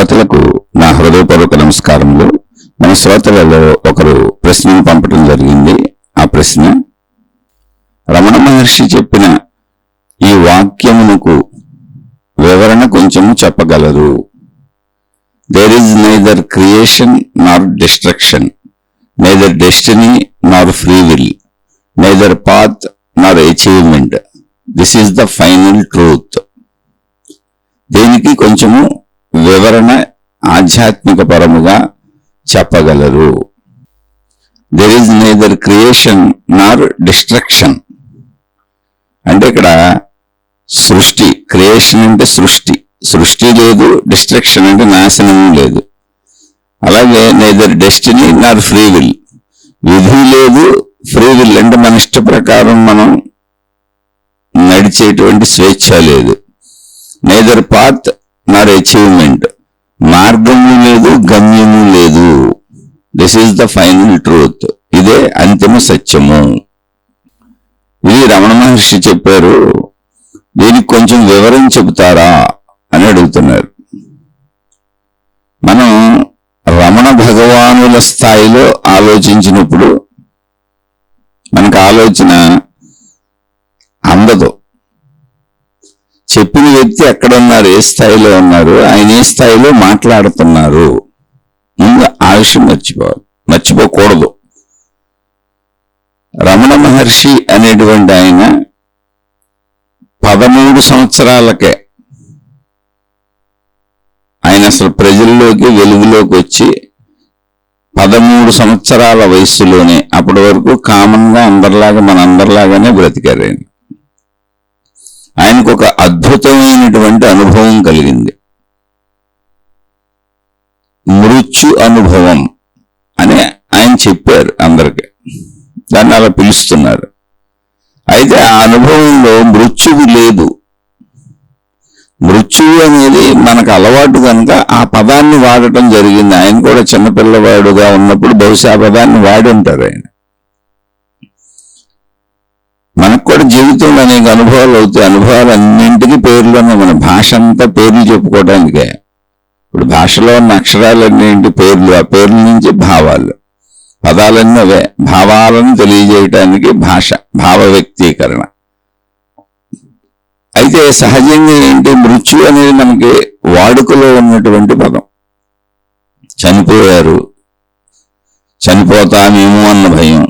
శ్రోతలకు నా హృదయపూర్వక నమస్కారములు. మన శ్రోతలలో ఒకరు ప్రశ్నను పంపడం జరిగింది. ఆ ప్రశ్న, రమణ మహర్షి చెప్పిన ఈ వాక్యమునకు వివరణ కొంచెము చెప్పగలరు? There is neither creation Nar destruction, neither destiny Nar free will, neither path Nar achievement, this is the final truth. దీనికి కొంచెము వివరణ ఆధ్యాత్మిక పరముగా చెప్పగలరు? There is neither creation Nar destruction అంటే ఇక్కడ సృష్టి, క్రియేషన్ అంటే సృష్టి లేదు, డిస్ట్రక్షన్ అంటే నాశనం లేదు. అలాగే neither destiny Nar free will, విధి లేదు, ఫ్రీ విల్ అంటే మన ఇష్ట ప్రకారం మనం నడిచేటువంటి స్వేచ్ఛ లేదు. నైదర్ పాత్ నార్ అచీవ్మెంట్, మార్గము లేదు, గమ్యము లేదు. This is the final truth, ఇదే అంతిమ సత్యము. ఇది రమణ మహర్షి చెప్పారు, దీనికి కొంచెం వివరం చెబుతారా అని అడుగుతున్నారు. మనం రమణ భగవానుల స్థాయిలో ఆలోచించినప్పుడు మనకు ఆలోచన అందదు. చెప్పిన వ్యక్తి ఎక్కడ ఉన్నారు, ఏ స్థాయిలో ఉన్నారు, ఆయన ఏ స్థాయిలో మాట్లాడుతున్నారు, ముందు ఆ విషయం మర్చిపోకూడదు. రమణ మహర్షి అనేటువంటి ఆయన 13 సంవత్సరాలకే ఆయన అసలు ప్రజల్లోకి వెలుగులోకి వచ్చి 13 సంవత్సరాల వయస్సులోనే, అప్పటి వరకు కామన్గా అందరిలాగా మనందరిలాగానే బ్రతికారు ఆయన. ఆయనకు ఒక అద్భుతమైనటువంటి అనుభవం కలిగింది, మృత్యు అనుభవం అని ఆయన చెప్పారు అందరికి, దాన్ని అలా పిలుస్తున్నారు. అయితే ఆ అనుభవంలో మృత్యువు లేదు. మృత్యువు అనేది మనకు అలవాటు కనుక ఆ పదాన్ని వాడటం జరిగింది. ఆయన కూడా చిన్నపిల్లవాడుగా ఉన్నప్పుడు బహుశా ఆ పదాన్ని వాడి ఉంటారు ఆయన. మనకు కూడా జీవితంలో అనేక అనుభవాలు అవుతాయి. అనుభవాలన్నింటికి పేర్లోనే, మన భాష అంతా పేర్లు చెప్పుకోవడానికే. ఇప్పుడు భాషలో ఉన్న అక్షరాలన్నింటి పేర్లు, ఆ పేర్ల నుంచి భావాలు, పదాలన్నీ అవే. భావాలను తెలియజేయటానికి భాష, భావ వ్యక్తీకరణ. అయితే సహజంగా ఏంటి, మృత్యు అనేది మనకి వాడుకలో ఉన్నటువంటి పదం. చనిపోయారు, చనిపోతామేమో అన్న భయం,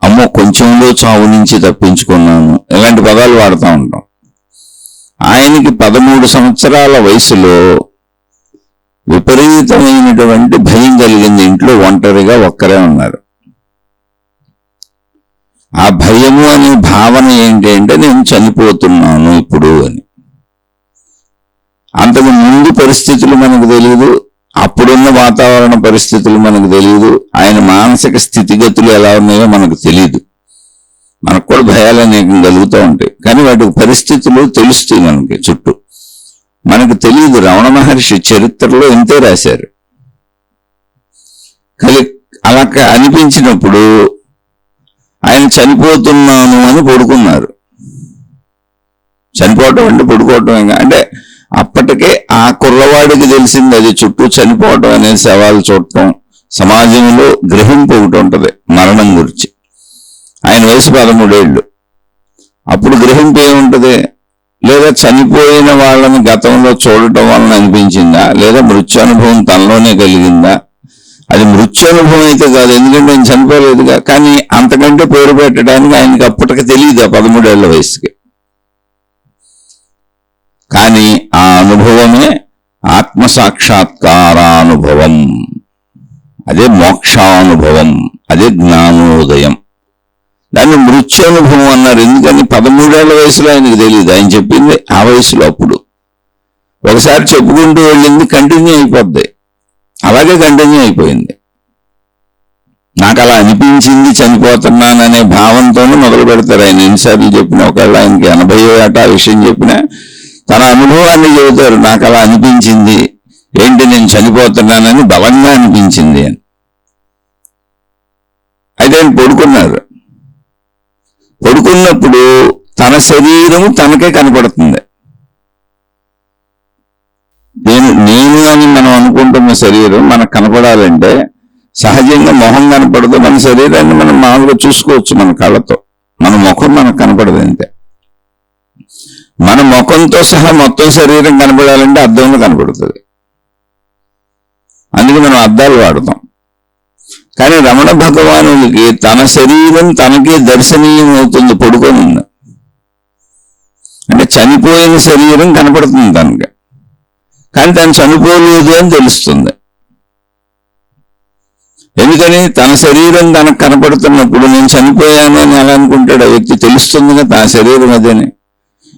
అమ్మో కొంచెంలో చావు నుంచి తప్పించుకున్నాను, ఇలాంటి పదాలు వాడుతూ ఉంటాం. ఆయనకి 13 సంవత్సరాల వయసులో విపరీతమైనటువంటి భయం కలిగింది. ఇంట్లో ఒంటరిగా ఒక్కరే ఉన్నారు. ఆ భయము అనే భావన ఏంటి అంటే, నేను చనిపోతున్నాను ఇప్పుడు అని. అంతకు ముందు పరిస్థితులు మనకు తెలియదు, అప్పుడున్న వాతావరణ పరిస్థితులు మనకు తెలియదు, ఆయన మానసిక స్థితిగతులు ఎలా ఉన్నాయో మనకు తెలియదు. మనకు కూడా భయాలు అనేకం కలుగుతూ ఉంటాయి, కానీ వాటి పరిస్థితులు తెలుస్తాయి మనకి చుట్టూ, మనకు తెలియదు. రమణ మహర్షి చరిత్రలో ఎంతో రాశారు. అలా అనిపించినప్పుడు ఆయన చనిపోతున్నాను అని పడుకున్నారు. చనిపోవటం అంటే పడుకోవటం అంటే అప్పటికే ఆ కుర్రవాడికి తెలిసింది అది, చుట్టూ చనిపోవటం అనేది, శవాలు చూడటం, సమాజంలో గ్రహింపు ఒకటి ఉంటుంది మరణం గురించి. ఆయన వయసు 13 ఏళ్ళు. అప్పుడు గ్రహింపు ఏముంటుంది? లేదా చనిపోయిన వాళ్ళని గతంలో చూడటం వలన అనిపించిందా, లేదా మృత్యు అనుభవం తనలోనే కలిగిందా? అది మృత్యు అనుభవం అయితే కాదు, ఎందుకంటే ఆయన చనిపోలేదుగా. కానీ అంతకంటే పేరు పెట్టడానికి ఆయనకి అప్పటికి తెలియదు ఆ 13 ఏళ్ల వయసుకి. కానీ ఆ అనుభవమే ఆత్మసాక్షాత్కారానుభవం, అదే మోక్షానుభవం, అదే జ్ఞానోదయం. దాన్ని మృత్యునుభవం అన్నారు. ఎందుకని 13 ఏళ్ల వయసులో ఆయనకు తెలియదు. ఆయన చెప్పింది ఆ వయసులో. అప్పుడు ఒకసారి చెప్పుకుంటూ వెళ్ళింది కంటిన్యూ అయిపోద్ది, అలాగే కంటిన్యూ అయిపోయింది. నాకు అలా అనిపించింది, చనిపోతున్నాననే భావంతోనే మొదలు పెడతారు ఆయన. ఎన్నిసార్లు చెప్పినా, ఒకవేళ ఆయనకి 80 ఏట ఆ విషయం చెప్పినా తన అనుభవాన్ని చెబుతారు. నాకు అలా అనిపించింది, ఏంటి నేను చనిపోతున్నానని బలంగా అనిపించింది అని. అయితే ఆయన పడుకున్నారు. పడుకున్నప్పుడు తన శరీరము తనకే కనపడుతుంది. నేను ఉంటుంది శరీరం మనకు కనపడాలంటే సహజంగా మొహం కనపడదు, మన శరీరాన్ని మనం మామూలుగా చూసుకోవచ్చు మన కళ్ళతో. మన ముఖం మనకు కనపడదు అంతే. మన ముఖంతో సహా మొత్తం శరీరం కనపడాలంటే అద్దంలో కనపడుతుంది. అందుకే మనం అద్దాలు వాడతాం. కానీ రమణ భగవానుడికి తన శరీరం తనకే దర్శనీయం అవుతుంది పడుకొని ఉంది. అంటే చనిపోయిన శరీరం కనపడుతుంది తనకి, కానీ తను చనిపోలేదు అని తెలుస్తుంది. ఎందుకని? తన శరీరం తనకు కనపడుతున్నప్పుడు నేను చనిపోయాను అని ఎలా అనుకుంటాడు ఆ వ్యక్తి? తెలుస్తుందిగా తన శరీరం అదేని.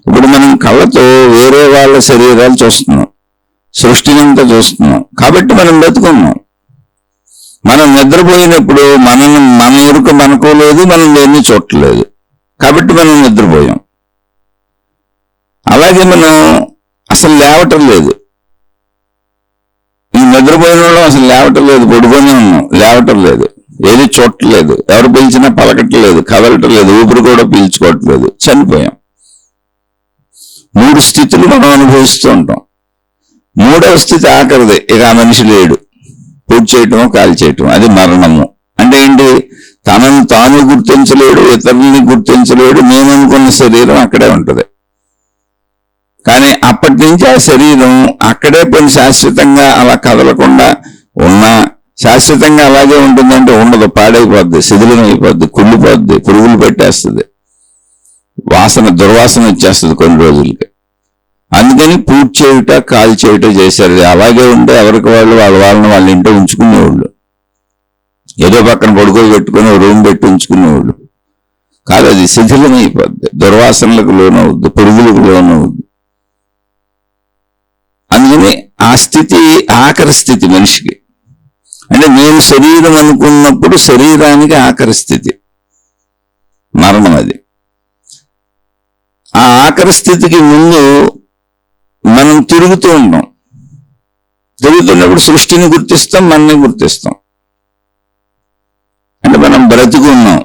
ఇప్పుడు మనం కళ్ళతో వేరే వాళ్ళ శరీరాలు చూస్తున్నాం, సృష్టినంతా చూస్తున్నాం, కాబట్టి మనం బతుకున్నాం. మనం నిద్రపోయినప్పుడు మన ఎరుక మనకోలేదు, మనం దేన్ని చూడలేదు, కాబట్టి మనం నిద్రపోయాం. అలాగే మనం అసలు లేవటం లేదు. ఈ నిద్రపోయిన వాళ్ళం అసలు లేవటం లేదు, పడుకొని ఉన్నాం, లేవటం లేదు, ఏది చూడట్లేదు, ఎవరు పిలిచినా పలకట్లేదు, కదలటం లేదు, ఊపిరి కూడా పీల్చుకోవట్లేదు, చనిపోయాం. 3 స్థితులు మనం అనుభవిస్తూ ఉంటాం. 3వ స్థితి ఆఖరిది, ఇక ఆ మనిషి లేడు, పూజ చేయటమో కాల్ చేయటం, అది మరణము. అంటే ఏంటి? తనను తాను గుర్తించలేడు, ఇతరులని గుర్తించలేడు, నేను అనుకున్న శరీరం అక్కడే ఉంటుంది. కానీ అప్పటి నుంచి ఆ శరీరం అక్కడే పని శాశ్వతంగా అలా కదలకుండా ఉన్నా శాశ్వతంగా అలాగే ఉంటుందంటే ఉండదు, పాడైపోద్ది, శిథిలం అయిపోద్ది, కుళ్ళిపోద్ది, పురుగులు పెట్టేస్తుంది, దుర్వాసన వచ్చేస్తుంది కొన్ని రోజులకి. అందుకని పూజ చేయుట కాల్ చేయుట చేశారు. అలాగే ఉంటే ఎవరికి వాళ్ళని వాళ్ళ ఇంట్లో ఉంచుకునేవాళ్ళు, ఏదో పక్కన పడుకోలు పెట్టుకుని రూమ్ పెట్టి ఉంచుకునేవాళ్ళు కాదు. అది శిథిలం అయిపోద్ది, దుర్వాసనలకు లోనవుద్ది, పురుగులకు లోనవుద్ది. అందుకని ఆ స్థితి ఆఖరి స్థితి మనిషికి. అంటే నేను శరీరం అనుకున్నప్పుడు శరీరానికి ఆఖరి స్థితి మరణం. అది ఆ ఆఖరి స్థితికి ముందు మనం తిరుగుతూ ఉంటాం. తిరుగుతున్నప్పుడు సృష్టిని గుర్తిస్తాం, మనల్ని గుర్తిస్తాం. అంటే మనం బ్రతికున్నాం.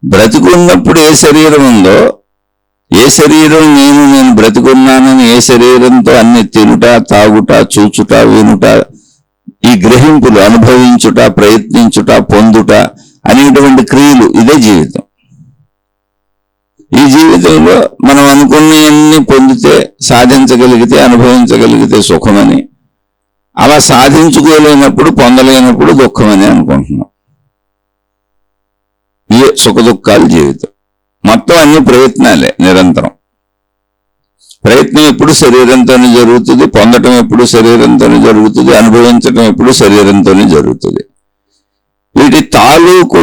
బ్రతికున్నప్పుడు ఏ శరీరం ఉందో, ఏ శరీరం నేను బ్రతికున్నానని, ఏ శరీరంతో అన్ని తినుట, తాగుట, చూచుట, వినుట, ఈ గ్రహింపులు, అనుభవించుట, ప్రయత్నించుట, పొందుట అనేటువంటి క్రియలు, ఇదే జీవితం. ఈ జీవితంలో మనం అనుకున్నవన్నీ పొందితే, సాధించగలిగితే, అనుభవించగలిగితే సుఖమని, అలా సాధించుకోలేనప్పుడు, పొందలేనప్పుడు దుఃఖమని అనుకుంటున్నాం. ఇదే సుఖ దుఃఖాలు జీవితం. మొత్తం అన్ని ప్రయత్నాలే, నిరంతరం. ప్రయత్నం ఎప్పుడు శరీరంతోనే జరుగుతుంది, పొందటం ఎప్పుడు శరీరంతోనే జరుగుతుంది, అనుభవించటం ఎప్పుడు శరీరంతోనే జరుగుతుంది. వీటి తాలూకు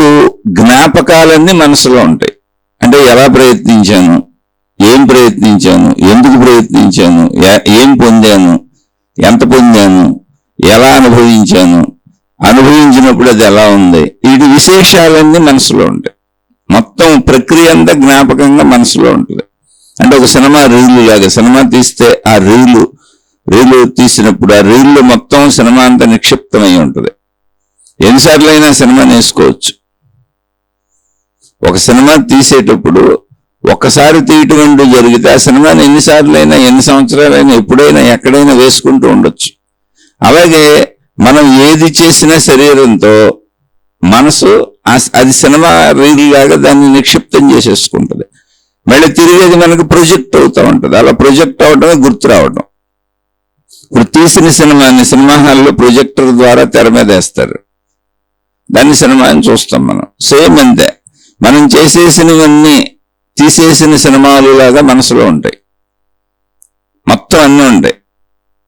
జ్ఞాపకాలన్నీ మనసులో ఉంటాయి. అంటే ఎలా ప్రయత్నించాను, ఏం ప్రయత్నించాను, ఎందుకు ప్రయత్నించాను, ఏం పొందాను, ఎంత పొందాను, ఎలా అనుభవించాను, అనుభవించినప్పుడు అది ఎలా ఉంది, వీటి విశేషాలన్నీ మనసులో ఉంటాయి. మొత్తం ప్రక్రియ అంతా జ్ఞాపకంగా మనసులో ఉంటుంది. అంటే ఒక సినిమా రీలు లాగా, సినిమా తీస్తే ఆ రీలు తీసినప్పుడు ఆ రీల్లో మొత్తం సినిమా అంతా నిక్షిప్తమై ఉంటుంది. ఎన్నిసార్లు అయినా సినిమా నేర్చుకోవచ్చు. ఒక సినిమా తీసేటప్పుడు ఒక్కసారి తీయటం జరిగితే ఆ సినిమాని ఎన్నిసార్లైనా, ఎన్ని సంవత్సరాలైనా, ఎప్పుడైనా, ఎక్కడైనా వేసుకుంటూ ఉండొచ్చు. అలాగే మనం ఏది చేసినా శరీరంతో మనసు అది సినిమా రీల్ లాగా దాన్ని నిక్షిప్తం చేసేసుకుంటుంది. మళ్ళీ తిరిగి అది మనకు ప్రొజెక్ట్ అవుతూ ఉంటుంది. అలా ప్రొజెక్ట్ అవడమే గుర్తు రావడం. ఇప్పుడు తీసిన సినిమాని సినిమా హాల్లో ప్రొజెక్టర్ ద్వారా తెర మీద వేస్తారు, దాన్ని సినిమా అని చూస్తాం మనం. సేమ్ అంతే, మనం చేసేసినవన్నీ తీసేసిన సినిమాలు లాగా మనసులో ఉంటాయి. మొత్తం అన్నీ ఉంటాయి.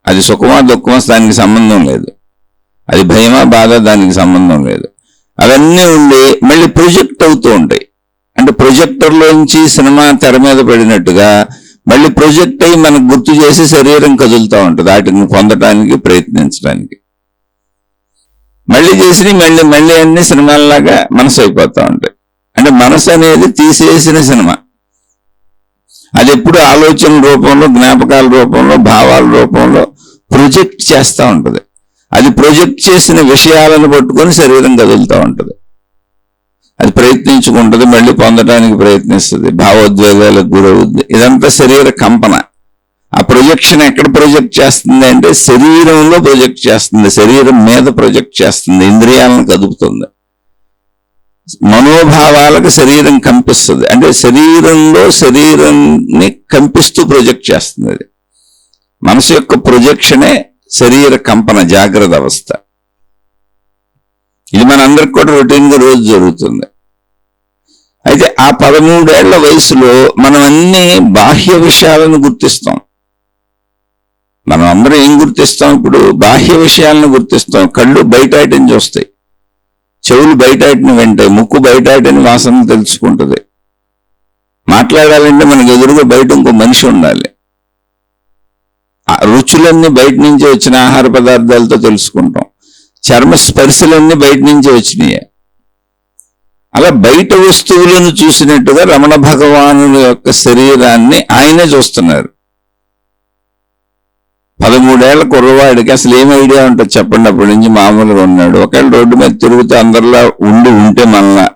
అది సుఖమా దుఃఖమా దానికి సంబంధం లేదు, అది భయమా బాధ దానికి సంబంధం లేదు. అవన్నీ ఉండి మళ్ళీ ప్రొజెక్ట్ అవుతూ ఉంటాయి. అంటే ప్రొజెక్టర్లోంచి సినిమా తెర మీద పడినట్టుగా మళ్ళీ ప్రొజెక్ట్ అయ్యి మనకు గుర్తు చేసి శరీరం కదులుతూ ఉంటుంది వాటిని పొందటానికి, ప్రయత్నించడానికి. మళ్ళీ చేసి మళ్ళీ అన్ని సినిమాల్లాగా మనసు అయిపోతూ ఉంటాయి. అంటే మనసు అనేది తీసేసిన సినిమా. అది ఎప్పుడు ఆలోచన రూపంలో, జ్ఞాపకాల రూపంలో, భావాల రూపంలో ప్రొజెక్ట్ చేస్తూ ఉంటుంది. అది ప్రొజెక్ట్ చేసిన విషయాలను పట్టుకొని శరీరం కదులుతూ ఉంటుంది. అది ప్రయత్నించుకుంటుంది, మళ్ళీ పొందడానికి ప్రయత్నిస్తుంది, భావోద్వేగాలకు గురవుద్ది. ఇదంతా శరీర కంపన. ఆ ప్రొజెక్షన్ ఎక్కడ ప్రొజెక్ట్ చేస్తుంది అంటే శరీరంలో ప్రొజెక్ట్ చేస్తుంది, శరీరం మీద ప్రొజెక్ట్ చేస్తుంది, ఇంద్రియాలను కదుపుతుంది, మనోభావాలకు శరీరం కంపిస్తుంది. అంటే శరీరంలో శరీరాన్ని కంపిస్తూ ప్రొజెక్ట్ చేస్తుంది. అది మనసు యొక్క ప్రొజెక్షనే శరీర కంపన, జాగ్రత్త అవస్థ. ఇది మనందరికి కూడా రొటీన్గా రోజు జరుగుతుంది. అయితే ఆ 13 ఏళ్ల వయసులో మనం అన్ని బాహ్య విషయాలను గుర్తిస్తాం. మనం అందరం ఏం గుర్తిస్తాం? ఇప్పుడు బాహ్య విషయాలను గుర్తిస్తాం. కళ్ళు బయటాటిని చూస్తాయి, చెవులు బయటాటిని వింటాయి, ముక్కు బయటాటిని వాసన తెలుసుకుంటుంది. మాట్లాడాలంటే మనకు ఎదురుగా బయట ఇంకో మనిషి ఉండాలి. రుచులన్నీ బయట నుంచి వచ్చిన ఆహార పదార్థాలతో తెలుసుకుంటాం. చర్మ స్పర్శలన్నీ బయట నుంచి వచ్చినాయి. అలా బయట వస్తువులను చూసినట్టుగా రమణ భగవానుల యొక్క శరీరాన్ని ఆయనే చూస్తున్నారు. 13 ఏళ్ల కుర్రవాడికి అసలు ఏం ఐడియా ఉంటుంది చెప్పండి? అప్పటి నుంచి మామూలుగా ఉన్నాడు. ఒకవేళ రోడ్డు మీద తిరుగుతూ అందరిలా ఉంటే మనలా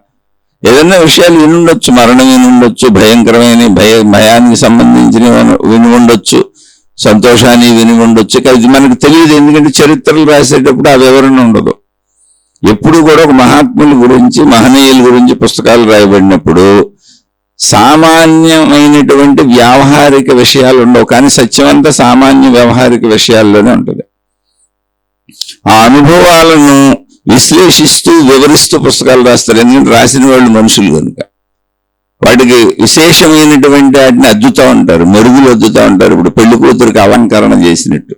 ఏదైనా విషయాలు వినుండొచ్చు, మరణం వినుండొచ్చు, భయంకరమైన భయానికి సంబంధించిన విని ఉండొచ్చు, సంతోషాన్ని విని ఉండొచ్చు. అది మనకు తెలియదు, ఎందుకంటే చరిత్రలు రాసేటప్పుడు ఆ వివరణ ఉండదు. ఎప్పుడు కూడా ఒక మహాత్ముల గురించి, మహనీయుల గురించి పుస్తకాలు రాయబడినప్పుడు సామాన్యమైనటువంటి వ్యావహారిక విషయాలు ఉండవు, కానీ సత్యమంతా సామాన్య వ్యవహారిక విషయాల్లోనే ఉంటుంది. ఆ అనుభవాలను విశ్లేషిస్తూ వివరిస్తూ పుస్తకాలు రాస్తారు. ఎందుకంటే రాసిన వాళ్ళు మనుషులు కనుక వాటికి విశేషమైనటువంటి వాటిని అద్దుతూ ఉంటారు, మెరుగులు అద్దుతూ ఉంటారు. ఇప్పుడు పెళ్లి కూతురికి అలంకరణ చేసినట్టు,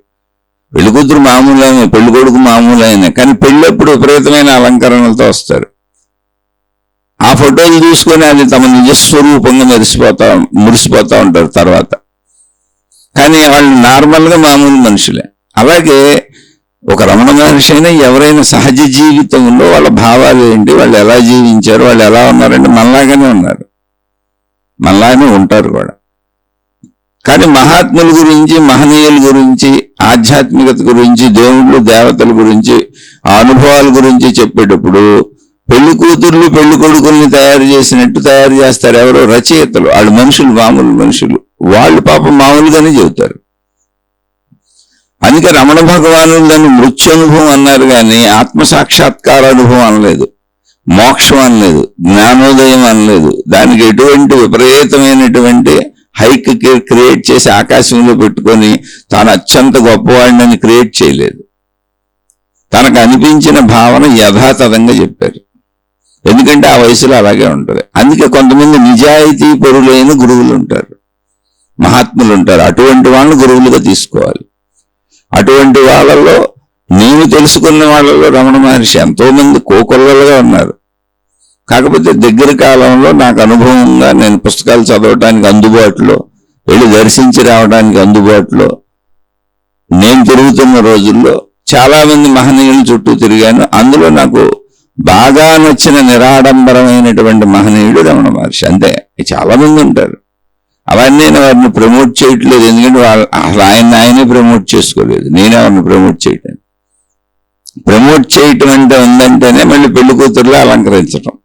పెళ్లి కూతురు మామూలైన, పెళ్లి కొడుకు మామూలైన, కానీ పెళ్ళప్పుడు విపరీతమైన అలంకరణలతో వస్తారు. ఆ ఫోటోలు చూసుకొని అది తమ నిజస్వరూపంగా మురిసిపోతా ఉంటారు తర్వాత. కానీ వాళ్ళు నార్మల్గా మామూలు మనుషులే. అలాగే ఒక రమణ మహర్షి అయినా ఎవరైనా సహజ జీవితంలో వాళ్ళ భావాలు ఏంటి, వాళ్ళు ఎలా జీవించారు, వాళ్ళు ఎలా ఉన్నారంటే మనలాగానే ఉన్నారు, మనలాగానే ఉంటారు కూడా. కానీ మహాత్ముల గురించి, మహనీయుల గురించి, ఆధ్యాత్మికత గురించి, దేవుళ్ళు దేవతల గురించి, ఆ అనుభవాల గురించి చెప్పేటప్పుడు పెళ్లి కూతుర్లు పెళ్లి కొడుకుల్ని తయారు చేసినట్టు తయారు చేస్తారు. ఎవరో రచయితలు, వాళ్ళు మనుషులు, మామూలు మనుషులు, వాళ్ళు పాపం మామూలుగానే చెబుతారు. అందుకే రమణ భగవానులు దాన్ని మృత్యనుభవం అన్నారు, కానీ ఆత్మసాక్షాత్కార అనుభవం అనలేదు, మోక్షం అనలేదు, జ్ఞానోదయం అనలేదు. దానికి ఎటువంటి విపరీతమైనటువంటి హైక్ క్రియేట్ చేసి ఆకాశంలో పెట్టుకొని తాను అత్యంత గొప్పవాడిని క్రియేట్ చేయలేదు. తనకు అనిపించిన భావన యథాతథంగా చెప్పారు. ఎందుకంటే ఆ వయసులో అలాగే ఉంటుంది. అందుకే కొంతమంది నిజాయితీ పరులైన గురువులు ఉంటారు, మహాత్ములు ఉంటారు. అటువంటి వాళ్ళని గురువులుగా తీసుకోవాలి. అటువంటి వాళ్ళలో, నేను తెలుసుకున్న వాళ్ళలో రమణ మహర్షి ఎంతో మంది కోకొల్లలుగా ఉన్నారు. కాకపోతే దగ్గర కాలంలో నాకు అనుభవంగా నేను పుస్తకాలు చదవటానికి అందుబాటులో, వెళ్ళి దర్శించి రావడానికి అందుబాటులో నేను తిరుగుతున్న రోజుల్లో చాలా మంది మహనీయుల చుట్టూ తిరిగాను. అందులో నాకు బాగా నచ్చిన నిరాడంబరమైనటువంటి మహనీయుడు రమణ మహర్షి. అంతే. చాలా మంది ఉంటారు, అవన్నీ నేను వారిని ప్రమోట్ చేయట్లేదు, ఎందుకంటే అసలు ఆయనే ప్రమోట్ చేసుకోలేదు, నేనే వారిని ప్రమోట్ చేయటం. ప్రమోట్ చేయటం అంటే ఉందంటేనే మళ్ళీ పెళ్లి కూతురులో అలంకరించటం.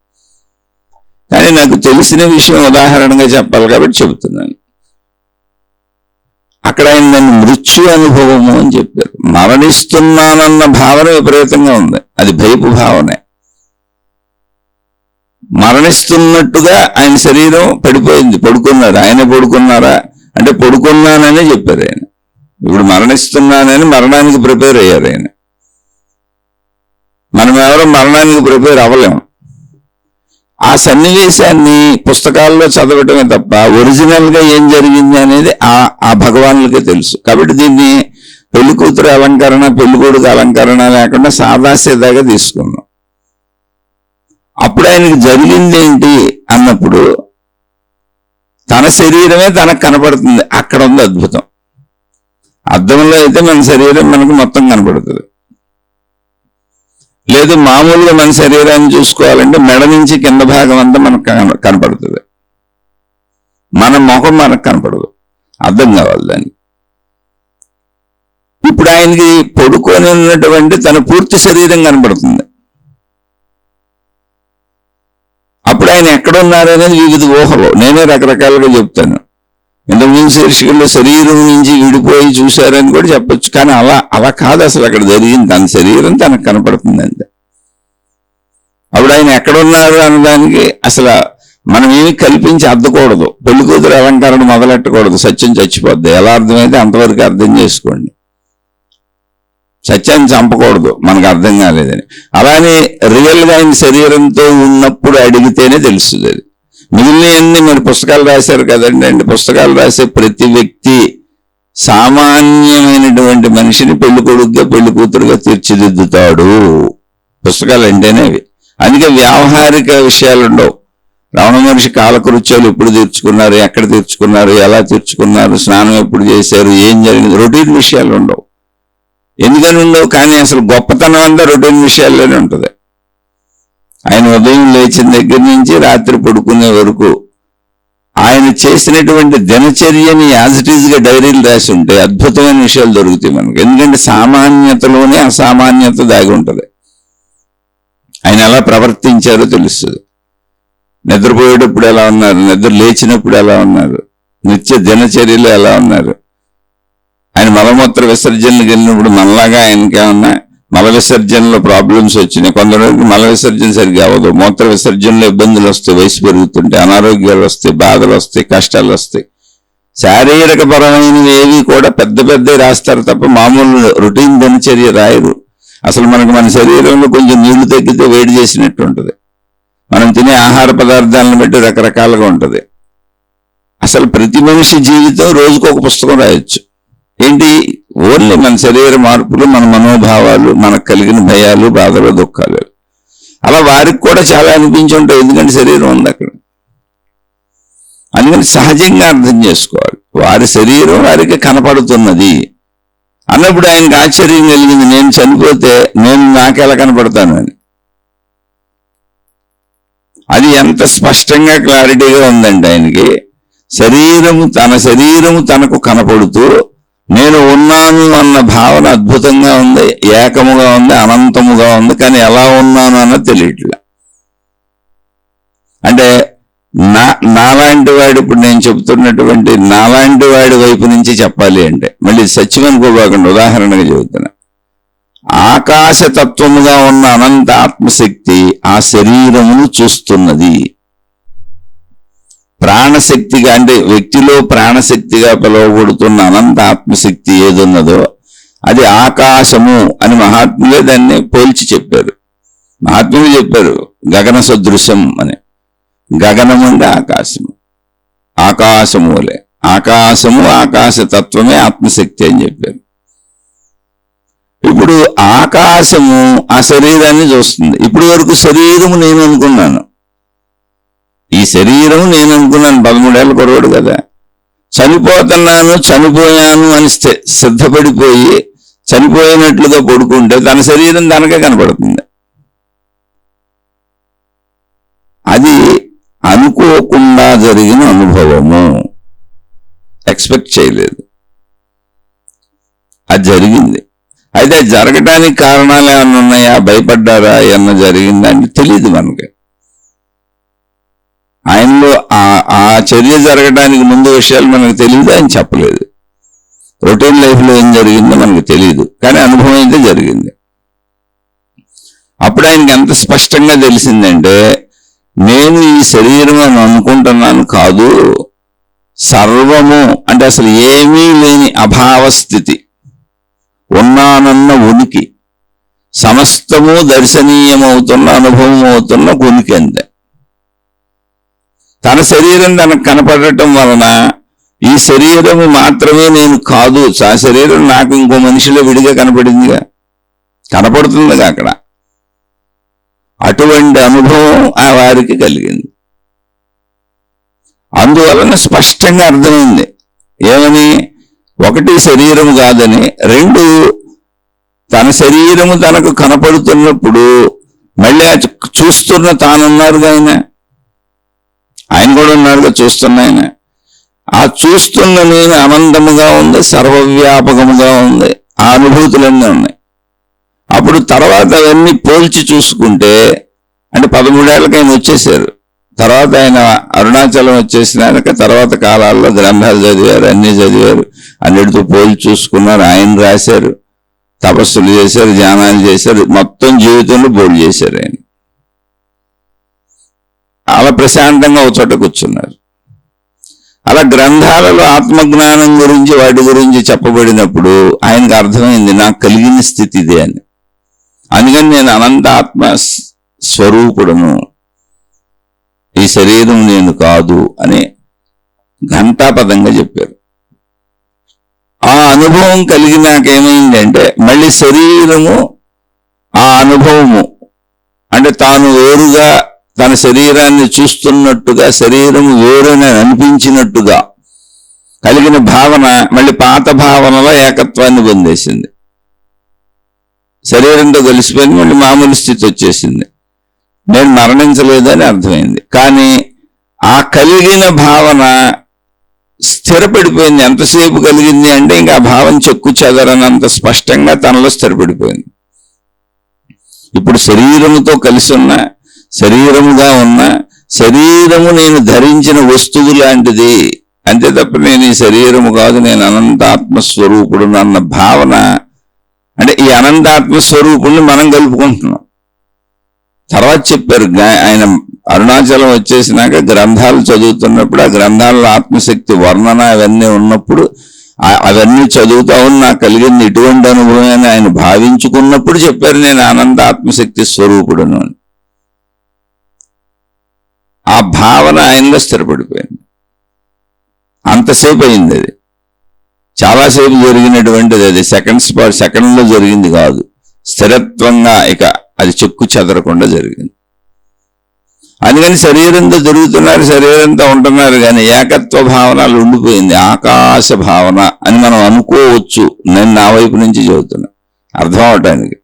కానీ నాకు తెలిసిన విషయం ఉదాహరణగా చెప్పాలి కాబట్టి చెబుతున్నాను. అక్కడ ఆయన నన్ను మృత్యు అనుభవము అని చెప్పారు. మరణిస్తున్నానన్న భావన విపరీతంగా ఉంది, అది భయపు భావనే. మరణిస్తున్నట్టుగా ఆయన శరీరం పడిపోయింది, పడుకున్నారు. ఆయన పడుకున్నారా అంటే పడుకున్నానని చెప్పారు ఆయన. ఇప్పుడు మరణిస్తున్నానని మరణానికి ప్రిపేర్ అయ్యారు ఆయన. మనం ఎవరో మరణానికి ప్రిపేర్ అవ్వలేము. ఆ సన్నివేశాన్ని పుస్తకాల్లో చదవటమే తప్ప ఒరిజినల్ గా ఏం జరిగింది అనేది ఆ భగవానులకే తెలుసు. కాబట్టి దీన్ని పెళ్లి కూతురు అలంకరణ, పెళ్లి కొడుకు అలంకరణ లేకుండా సాదాసీదాగా తీసుకున్నాం. అప్పుడు ఆయనకి జరిగింది ఏంటి అన్నప్పుడు తన శరీరమే తనకు కనపడుతుంది. అక్కడ ఉంది అద్భుతం. అద్దంలో అయితే మన శరీరం మనకు మొత్తం కనపడుతుంది. లేదు మామూలుగా మన శరీరాన్ని చూసుకోవాలంటే మెడ నుంచి కింద భాగం అంతా మనకు కనపడుతుంది, మన ముఖం మనకు కనపడదు. అర్థం కావాలి దానికి. ఇప్పుడు ఆయనకి పడుకొని ఉన్నటువంటి తన పూర్తి శరీరం కనపడుతుంది. అప్పుడు ఆయన ఎక్కడున్నారనేది వివిధ ఊహలు, నేనే రకరకాలుగా చెప్తాను. ఇంతకుముందు శీర్షికల్లో శరీరం నుంచి విడిపోయి చూశారని కూడా చెప్పొచ్చు. కానీ అలా కాదు అసలు అక్కడ జరిగింది. తన శరీరం తనకు కనపడుతుంది అంతే. అప్పుడు ఆయన ఎక్కడున్నారు అన్నదానికి అసలు మనం ఏమి కల్పించి అద్దకూడదు. పెళ్లి కూతురు అలంకరణ మొదలెట్టకూడదు. సత్యం చచ్చిపోద్ది. ఎలా అర్థమైతే అంతవరకు అర్థం చేసుకోండి. సత్యాన్ని చంపకూడదు మనకు అర్థం కాలేదని. అలానే రియల్గా ఆయన శరీరంతో ఉన్నప్పుడు అడిగితేనే తెలుస్తుంది అది. మిగిలినవన్నీ మరి పుస్తకాలు రాశారు కదండి. అంటే పుస్తకాలు రాసే ప్రతి వ్యక్తి సామాన్యమైనటువంటి మనిషిని పెళ్లి కొడుకుగా పెళ్లి కూతురుగా తీర్చిదిద్దుతాడు. పుస్తకాలు అంటేనే అవి. అందుకే వ్యావహారిక విషయాలు ఉండవు. రమణ మహర్షి కాలకృత్యాలు ఎప్పుడు తీర్చుకున్నారు, ఎక్కడ తీర్చుకున్నారు, ఎలా తీర్చుకున్నారు, స్నానం ఎప్పుడు చేశారు, ఏం జరిగింది, రొటీన్ విషయాలు ఉండవు. ఎందుకని ఉండవు? కానీ అసలు గొప్పతనం అంతా రొటీన్ విషయాల్లోనే ఉంటుంది. ఆయన ఉదయం లేచిన దగ్గర నుంచి రాత్రి పడుకునే వరకు ఆయన చేసినటువంటి దినచర్యని యాజ్ ఇట్ ఈజ్ గా డైరీలు రాసి ఉంటే అద్భుతమైన విషయాలు దొరుకుతాయి మనకు. ఎందుకంటే సామాన్యతలోనే అసామాన్యత దాగి ఉంటుంది. ఆయన ఎలా ప్రవర్తించారో తెలుస్తుంది. నిద్రపోయేటప్పుడు ఎలా ఉన్నారు, నిద్ర లేచినప్పుడు ఎలా ఉన్నారు, నిత్య దినచర్యలు ఎలా ఉన్నారు. ఆయన మలమూత్ర విసర్జనలకు వెళ్ళినప్పుడు మనలాగా ఆయనకేమన్నా మల విసర్జనలో ప్రాబ్లమ్స్ వచ్చినాయి. కొంతమందికి మల విసర్జన సరిగ్గా అవ్వదు. మూత్ర విసర్జనలో ఇబ్బందులు వస్తాయి. వయసు పెరుగుతుంటే అనారోగ్యాలు వస్తాయి, బాధలు వస్తాయి, కష్టాలు వస్తాయి. శారీరక పరమైనవి ఏవి కూడా పెద్ద పెద్ద రాస్తారు తప్ప మామూలు రొటీన్ దినచర్య రాయరు. అసలు మనకు మన శరీరంలో కొంచెం నీళ్లు తగ్గితే వేడి చేసినట్టు ఉంటుంది. మనం తినే ఆహార పదార్థాలను బట్టి రకరకాలుగా ఉంటుంది. అసలు ప్రతి మనిషి జీవితం రోజుకు ఒక పుస్తకం రాయొచ్చు. ఏంటి? ఓన్లీ మన శరీర మార్పులు, మన మనోభావాలు, మనకు కలిగిన భయాలు, బాధలు, దుఃఖాలు. అలా వారికి కూడా చాలా అనిపించి ఉంటాయి. ఎందుకంటే శరీరం ఉంది అక్కడ. అందుకని సహజంగా అర్థం చేసుకోవాలి. వారి శరీరం వారికి కనపడుతున్నది అన్నప్పుడు ఆయనకు ఆశ్చర్యం కలిగింది. నేను చనిపోతే నేను నాకెలా కనపడతాను అని. అది ఎంత స్పష్టంగా క్లారిటీగా ఉందండి ఆయనకి. తన శరీరము తనకు కనపడుతూ నేను ఉన్నాను అన్న భావన అద్భుతంగా ఉంది, ఏకముగా ఉంది, అనంతముగా ఉంది. కానీ ఎలా ఉన్నాను అన్నది తెలియట్లే. అంటే నాలాంటి వాడు, ఇప్పుడు నేను చెబుతున్నటువంటి నాలాంటి వాడి వైపు నుంచి చెప్పాలి అంటే మళ్ళీ సత్యం అనుకోబోకుండా ఉదాహరణగా చెబుతున్నా. ఆకాశతత్వముగా ఉన్న అనంత ఆత్మశక్తి ఆ శరీరమును చూస్తున్నది. ప్రాణశక్తిగా, అంటే వ్యక్తిలో ప్రాణశక్తిగా పిలువబడుతున్న అనంత ఆత్మశక్తి ఏదున్నదో అది ఆకాశము అని మహాత్ములే దాన్ని పోల్చి చెప్పారు. మహాత్ములు చెప్పారు గగన సదృశం అని. గగనం అంటే ఆకాశము, ఆకాశము వలె. ఆకాశము ఆకాశతత్వమే ఆత్మశక్తి అని చెప్పారు. ఇప్పుడు ఆకాశము ఆ శరీరాన్ని చూస్తుంది. ఇప్పుడు వరకు శరీరము నేను అనుకున్నాను, ఈ శరీరం నేను అనుకున్నాను. 13 ఏళ్ళ కురవాడు కదా. చనిపోతున్నాను, చనిపోయాను అని సిద్ధపడిపోయి చనిపోయినట్లుగా పడుకుంటే తన శరీరం తనకే కనపడుతుంది. అది అనుకోకుండా జరిగిన అనుభవము. ఎక్స్పెక్ట్ చేయలేదు, అది జరిగింది. అయితే జరగటానికి కారణాలు ఏమన్నా ఉన్నాయా, భయపడ్డారా, ఏమన్నా జరిగిందా అంటే తెలియదు మనకి. ఆయనలో ఆ చర్య జరగడానికి ముందు విషయాలు మనకు తెలియదు, ఆయన చెప్పలేదు. రొటీన్ లైఫ్లో ఏం జరిగిందో మనకు తెలియదు, కానీ అనుభవం అయితే జరిగింది. అప్పుడు ఆయనకి ఎంత స్పష్టంగా తెలిసిందంటే నేను ఈ శరీరం అని అనుకుంటున్నాను కాదు, సర్వము అంటే అసలు ఏమీ లేని అభావస్థితి, ఉన్నానన్న ఉనికి, సమస్తము దర్శనీయమవుతున్న అనుభవం అవుతున్న ఉనికి అంతే. తన శరీరం తనకు కనపడటం వలన ఈ శరీరము మాత్రమే నేను కాదు, ఆ శరీరం నాకు ఇంకో మనిషిలో విడిగా కనపడిందిగా, కనపడుతుందిగా అక్కడ. అటువంటి అనుభవం ఆ వారికి కలిగింది. అందువలన స్పష్టంగా అర్థమైంది ఏమని, ఒకటి శరీరము కాదని, రెండు తన శరీరము తనకు కనపడుతున్నప్పుడు మళ్ళీ చూస్తున్న తానున్నారుగా ఆయన కూడా ఉన్నారుగా, చూస్తున్న ఆయన. ఆ చూస్తున్న నేను అనంతముగా ఉంది, సర్వవ్యాపకముగా ఉంది, ఆ అనుభూతులన్నీ ఉన్నాయి. అప్పుడు తర్వాత అవన్నీ పోల్చి చూసుకుంటే, అంటే 13 ఏళ్ళకి ఆయన వచ్చేసారు, తర్వాత ఆయన అరుణాచలం వచ్చేసినాక తర్వాత కాలాల్లో గ్రంథాలు చదివారు, అన్నీ చదివారు, అన్నిటితో పోల్చి చూసుకున్నారు, ఆయన రాశారు, తపస్సులు చేశారు, ధ్యానాలు చేశారు, మొత్తం జీవితంలో బోల్డ్ చేశారు ఆయన. అలా ప్రశాంతంగా ఒక చోట కూర్చున్నారు. అలా గ్రంథాలలో ఆత్మజ్ఞానం గురించి వాటి గురించి చెప్పబడినప్పుడు ఆయనకు అర్థమైంది నాకు కలిగిన స్థితి ఇదే అని. అందుకని నేను అనంత ఆత్మ స్వరూపుడను, ఈ శరీరం నేను కాదు అని ఘంటాపదంగా చెప్పారు. ఆ అనుభవం కలిగినాకేమైంది అంటే మళ్ళీ శరీరము ఆ అనుభవము అంటే తాను వేరుగా తన శరీరాన్ని చూస్తున్నట్టుగా శరీరం వేరుని అనిపించినట్టుగా కలిగిన భావన మళ్ళీ పాత భావనలో ఏకత్వాన్ని పొందేసింది. శరీరంతో కలిసిపోయింది, మళ్ళీ మామూలు స్థితి వచ్చేసింది. నేను మరణించలేదని అర్థమైంది. కానీ ఆ కలిగిన భావన స్థిరపడిపోయింది. ఎంతసేపు కలిగింది అంటే ఇంకా ఆ భావం చెక్కు చెదరనంత స్పష్టంగా తనలో స్థిరపడిపోయింది. ఇప్పుడు శరీరముతో కలిసి ఉన్న, శరీరముగా ఉన్న, శరీరము నేను ధరించిన వస్తువు లాంటిది, అంతే తప్ప నేను ఈ శరీరము కాదు, నేను అనంతాత్మస్వరూపుడు అన్న భావన. అంటే ఈ అనంతాత్మస్వరూపుడిని మనం కలుపుకుంటున్నాం. తర్వాత చెప్పారు ఆయన అరుణాచలం వచ్చేసినాక గ్రంథాలు చదువుతున్నప్పుడు ఆ గ్రంథాల్లో ఆత్మశక్తి వర్ణన అవన్నీ ఉన్నప్పుడు అవన్నీ చదువుతా నాకు కలిగింది ఇటువంటి అనుభవం అని ఆయన భావించుకున్నప్పుడు చెప్పారు నేను అనంత ఆత్మశక్తి స్వరూపుడును అని. ఆ భావన ఆయనలో స్థిరపడిపోయింది. అంతసేపు అయింది, అది చాలాసేపు జరిగినటువంటిది, అది సెకండ్లో జరిగింది కాదు, స్థిరత్వంగా ఇక అది చెక్కు చెదరకుండా జరిగింది. అందుకని శరీరంతో తిరుగుతున్నారు, శరీరంతో ఉంటున్నారు, కానీ ఏకత్వ భావనలు ఉండిపోయింది. ఆకాశ భావన అని మనం అనుకోవచ్చు. నేను నా వైపు నుంచి చెబుతున్నా అర్థం అవటానికి.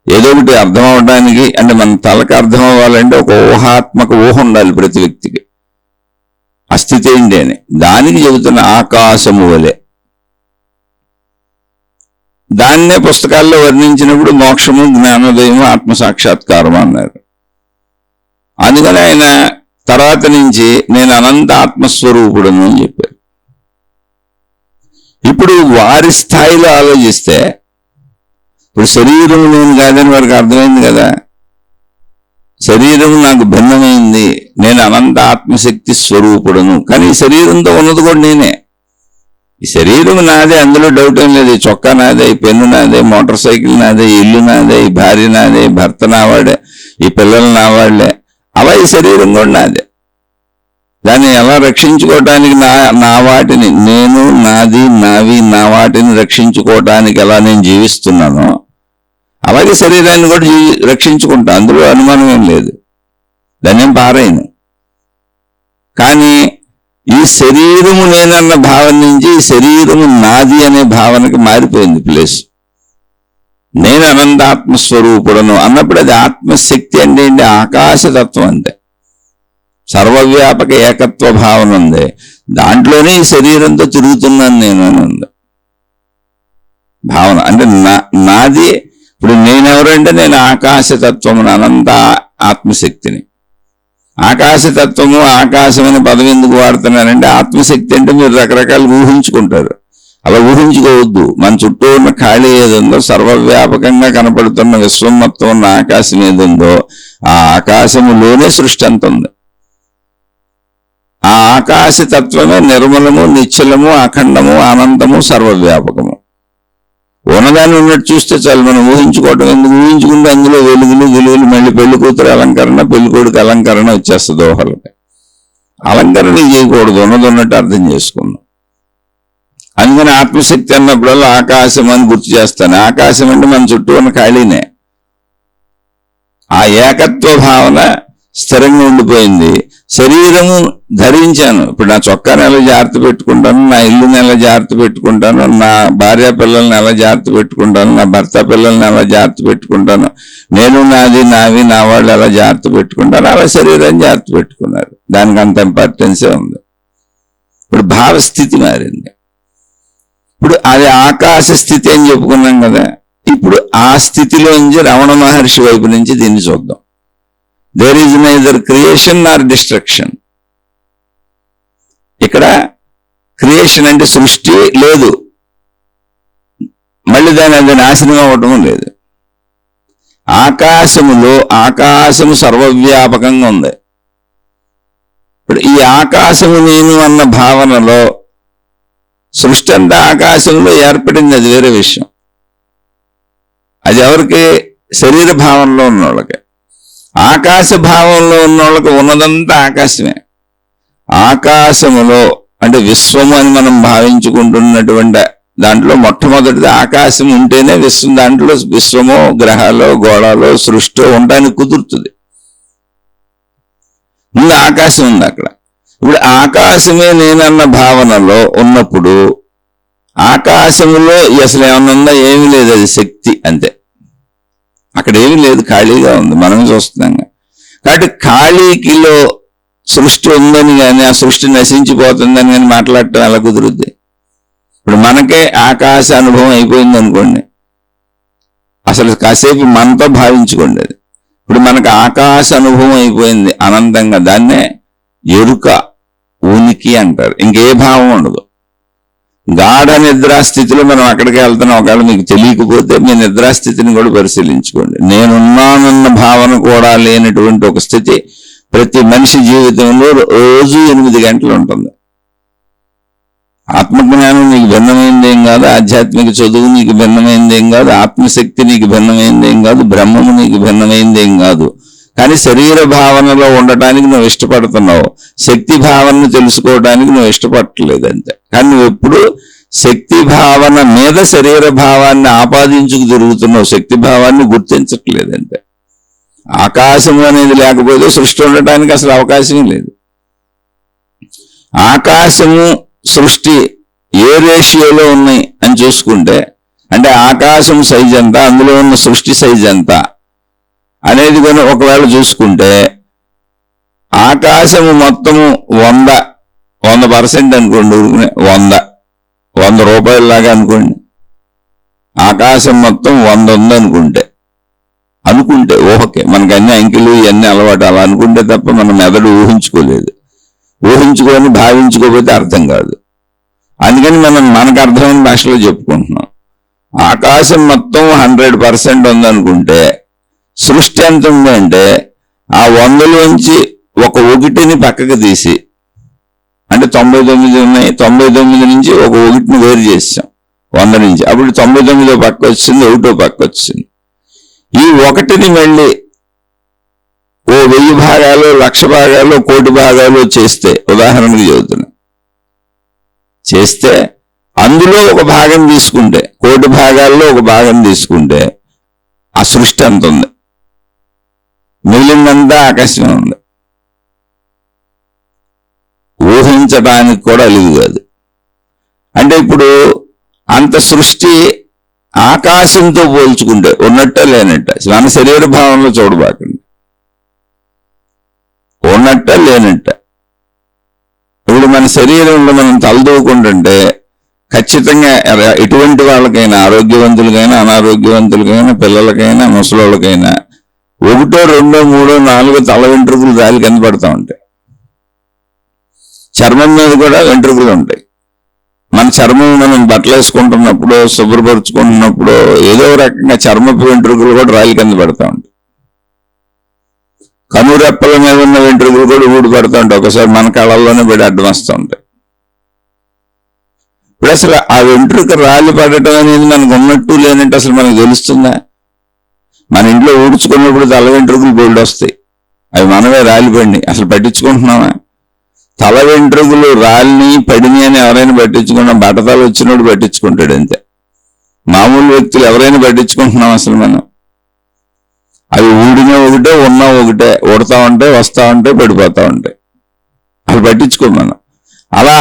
ఏదో ఒకటి అర్థం అవడానికి అంటే మన తలకు అర్థం అవ్వాలంటే ఒక ఊహాత్మక ఊహ ఉండాలి ప్రతి వ్యక్తికి. ఆ స్థితి ఏంటి అని దానికి చెబుతున్న ఆకాశము వలె. దాన్నే పుస్తకాల్లో వర్ణించినప్పుడు మోక్షము, జ్ఞానోదయము, ఆత్మసాక్షాత్కారం అన్నారు. అందుకని ఆయన తర్వాత నుంచి నేను అనంత ఆత్మస్వరూపుడును అని చెప్పారు. ఇప్పుడు వారి స్థాయిలో ఆలోచిస్తే ఇప్పుడు శరీరం నేను కాదని వారికి అర్థమైంది కదా. శరీరం నాకు భిన్నమైంది, నేను అనంత ఆత్మశక్తి స్వరూపుడును, కానీ ఈ శరీరంతో ఉన్నది కూడా నేనే. ఈ శరీరం నాదే, అందులో డౌట్ ఏం లేదు. ఈ చొక్కా నాదే, ఈ పెన్ను నాదే, మోటార్ సైకిల్ నాదే, ఈ ఇల్లు నాదే, ఈ భార్య నాదే, భర్త నావాడే, ఈ పిల్లలు నావాళ్లే. అలా ఈ శరీరం కూడా నాదే. దాన్ని ఎలా రక్షించుకోవటానికి నా వాటిని నేను, నాది, నావి, నా వాటిని రక్షించుకోవటానికి ఎలా నేను జీవిస్తున్నానో అలాగే శరీరాన్ని కూడా రక్షించుకుంటా. అందులో అనుమానం ఏం లేదు, దాన్ని ఏం పారాయను. కానీ ఈ శరీరము నేనన్న భావన నుంచి ఈ శరీరము నాది అనే భావనకి మారిపోయింది ప్లేస్. నేను అనంతాత్మస్వరూపుడను అన్నప్పుడు అది ఆత్మశక్తి అంటే ఏంటి? ఆకాశతత్వం అంతే. సర్వవ్యాపక ఏకత్వ భావన ఉంది. దాంట్లోనే ఈ శరీరంతో తిరుగుతున్నాను నేను అని ఉంది భావన. అంటే నాది. ఇప్పుడు నేనెవరంటే నేను ఆకాశతత్వము, అనంత ఆత్మశక్తిని. ఆకాశతత్వము, ఆకాశం అనే పదం ఎందుకు వాడుతున్నానంటే ఆత్మశక్తి అంటే మీరు రకరకాలు ఊహించుకుంటారు. అలా ఊహించుకోవద్దు. మన చుట్టూ ఉన్న ఖాళీ ఏదుందో, సర్వవ్యాపకంగా కనపడుతున్న విశ్వం మొత్తం ఉన్న ఆకాశం ఏదుందో ఆ ఆకాశములోనే సృష్టి అంత ఉంది. ఆ ఆకాశతత్వమే నిర్మలము, నిశ్చలము, అఖండము, అనంతము, సర్వవ్యాపకము. ఉన్నదాన్ని ఉన్నట్టు చూస్తే చాలు. మనం ఊహించుకోవటం ఎందుకు? ఊహించుకుంటే అందులో వెలుగులు గిలుగులు, మళ్ళీ పెళ్లి కూతురు అలంకరణ, పెళ్లి కొడుకు అలంకరణ వచ్చేస్తుంది ఊహలకి. అలంకరణ చేయకూడదు, ఉన్నది ఉన్నట్టు అర్థం చేసుకున్నాం. అందుకని ఆత్మశక్తి అన్నప్పుడల్లా ఆకాశం అని గుర్తు చేస్తాను. ఆకాశం అంటే మన చుట్టూ ఉన్న ఖాళీనే. ఆ ఏకత్వ భావన స్థిరంగా ఉండిపోయింది. శరీరము ధరించాను. ఇప్పుడు నా చొక్కాని ఎలా జాగ్రత్త పెట్టుకుంటాను, నా ఇల్లుని ఎలా జాగ్రత్త పెట్టుకుంటాను, నా భార్య పిల్లల్ని ఎలా జాగ్రత్త పెట్టుకుంటాను, నా భర్త పిల్లల్ని ఎలా జాగ్రత్త పెట్టుకుంటాను, నేను, నాది, నావి, నా వాళ్ళు ఎలా జాగ్రత్త పెట్టుకుంటాను, అలా శరీరాన్ని జాగ్రత్త పెట్టుకున్నారు. దానికి అంత ఇంపార్టెన్సే ఉంది. ఇప్పుడు భావస్థితి మారింది. ఇప్పుడు అది ఆకాశ స్థితి అని చెప్పుకున్నాం కదా. ఇప్పుడు ఆ స్థితిలోంచి రమణ మహర్షి వైపు నుంచి దీన్ని చూద్దాం. There is neither creation or destruction. ఇక్కడ క్రియేషన్ అంటే సృష్టి లేదు, మళ్ళీ అది నాశనం అవ్వటం లేదు. ఆకాశము సర్వవ్యాపకంగా ఉంది. ఇప్పుడు ఈ ఆకాశము నేను అన్న భావనలో సృష్టి అంతా ఆకాశంలో ఏర్పడింది, అది వేరే విషయం. అది ఎవరికి? శరీర భావంలో ఉన్న వాళ్ళకి. ఆకాశ భావంలో ఉన్న వాళ్ళకి ఉన్నదంతా ఆకాశమే. ఆకాశములో అంటే విశ్వము అని మనం భావించుకుంటున్నటువంటి దాంట్లో మొట్టమొదటిది ఆకాశం ఉంటేనే విశ్వం, దాంట్లో విశ్వమో గ్రహాలు గోళాలు సృష్టి ఉండడానికి కుదురుతుంది. ముందు ఆకాశం ఉంది అక్కడ. ఇప్పుడు ఆకాశమే నేనన్న భావనలో ఉన్నప్పుడు ఆకాశములో అసలు ఏమన్నా ఉందా? ఏమీ లేదు, అది శక్తి అంతే. అక్కడ ఏమీ లేదు, ఖాళీగా ఉంది, మనం చూస్తున్నాం. కాబట్టి ఖాళీకిలో సృష్టి ఉందని కానీ ఆ సృష్టి నశించిపోతుందని కానీ మాట్లాడటం ఎలా కుదురుద్ది? ఇప్పుడు మనకే ఆకాశ అనుభవం అయిపోయింది అనుకోండి, అసలు కాసేపు మనతో భావించుకోండి. అది ఇప్పుడు మనకు ఆకాశ అనుభవం అయిపోయింది అనంతంగా, దాన్నే ఎరుక ఉనికి అంటారు. ఇంకే భావం ఉండదు. గాఢ నిద్రాస్థితిలో మనం అక్కడికి వెళ్తున్నాం. ఒకవేళ మీకు తెలియకపోతే మీ నిద్రాస్థితిని కూడా పరిశీలించుకోండి. నేనున్నానన్న భావన కూడా లేనటువంటి ఒక స్థితి ప్రతి మనిషి జీవితంలో రోజు 8 గంటలు ఉంటుంది. ఆత్మజ్ఞానం నీకు భిన్నమైంది ఏం కాదు, ఆధ్యాత్మిక చదువు నీకు భిన్నమైంది ఏం కాదు, ఆత్మశక్తి నీకు భిన్నమైంది ఏం కాదు, బ్రహ్మము నీకు భిన్నమైంది ఏం కాదు. కానీ శరీర భావనలో ఉండటానికి నువ్వు ఇష్టపడుతున్నావు, శక్తి భావనను తెలుసుకోవడానికి నువ్వు ఇష్టపడట్లేదు అంతే. కానీ నువ్వు ఎప్పుడు శక్తి భావన మీద శరీర భావాన్ని ఆపాదించుకు తిరుగుతున్నావు, శక్తి భావాన్ని గుర్తించట్లేదంతే. ఆకాశము అనేది లేకపోతే సృష్టి ఉండటానికి అసలు అవకాశం లేదు. ఆకాశము సృష్టి ఏ రేషియోలో ఉన్నాయి అని చూసుకుంటే, అంటే ఆకాశం సైజ్ ఎంత, అందులో ఉన్న సృష్టి సైజ్ ఎంత అనేది కానీ ఒకవేళ చూసుకుంటే, ఆకాశము మొత్తము 100% అనుకోండి, 100 రూపాయలలాగా అనుకోండి. ఆకాశం మొత్తం 100 ఉందనుకుంటే, ఊహకే మనకు అన్ని అంకెలు ఇవన్నీ అలవాటు, అలా అనుకుంటే తప్ప మన మెదడు ఊహించుకోలేదు. ఊహించుకొని భావించుకోకపోతే అర్థం కాదు. అందుకని మనకు అర్థమైన భాషలో చెప్పుకుంటున్నాం. ఆకాశం మొత్తం 100% ఉందనుకుంటే సృష్టి ఎంత ఉందంటే ఆ 100లోంచి ఒక 1ని పక్కకు తీసి, అంటే 99 ఉన్నాయి, 99 నుంచి ఒక 1ని వేరు చేసాం 100 నుంచి. అప్పుడు 99 పక్క వచ్చింది, 1 పక్క వచ్చింది. ఈ 1ని మళ్ళీ 1000 భాగాలు, 1,00,000 భాగాలు, 1,00,00,000 భాగాలు చేస్తే, ఉదాహరణకు చెబుతున్నా, చేస్తే అందులో ఒక భాగం తీసుకుంటే, 1,00,00,000 భాగాల్లో ఒక భాగం తీసుకుంటే ఆ సృష్టి అంత ఉంది, మిగిలిందంతా ఆకాశం ఉంది. ఊహించడానికి కూడా అలివి కాదు. అంటే ఇప్పుడు అంత సృష్టి ఆకాశంతో పోల్చుకుంటే ఉన్నట్ట లేనట్ట, మన శరీర భావంలో చూడబాకండి, ఉన్నట్ట లేనట్ట. ఇప్పుడు మన శరీరంలో మనం తలదూకుంటుంటే ఖచ్చితంగా ఎటువంటి వాళ్ళకైనా, ఆరోగ్యవంతులకైనా అనారోగ్యవంతులకైనా, పిల్లలకైనా ముసలోళ్ళకైనా 1, 2, 3, 4 తల వెంట్రుకలు రాలి కనపడతా ఉంటాయి. చర్మం మీద కూడా వెంట్రుకలు ఉంటాయి. మన చర్మం మనం బట్టలు వేసుకుంటున్నప్పుడు, శుభ్రపరుచుకుంటున్నప్పుడు ఏదో రకంగా చర్మపు వెంట్రుకలు కూడా రాలి కింద పడతా ఉంటాయి. కనురెప్పల మీద ఉన్న వెంట్రుకలు కూడా ఊడిపడతా ఉంటాయి. ఒకసారి మన కళల్లోనే పడి అడ్డం వస్తూ ఉంటాయి. ఇప్పుడు అసలు ఆ వెంట్రుక రాలి పడటం అనేది మనకు ఉన్నట్టు లేనంటే అసలు మనకు తెలుస్తుందా? మన ఇంట్లో ఊడ్చుకున్నప్పుడు తల వెంట్రుకలు బోల్డ్ వస్తాయి, అవి మనమే రాలిపడినాయి, అసలు పట్టించుకుంటున్నామా? తల వెంట్రుకలు రాలిని పడిని అని ఎవరైనా పట్టించుకున్నా, బట్టతలు వచ్చినోడు పట్టించుకుంటాడు అంతే. మామూలు వ్యక్తులు ఎవరైనా పట్టించుకుంటున్నాం అసలు మనం? అవి ఊడినా ఒకటే, ఉన్నా ఒకటే, ఉడతా ఉంటాయి, వస్తా ఉంటాయి, పడిపోతా ఉంటాయి, అసలు పట్టించుకోం మనం. అలా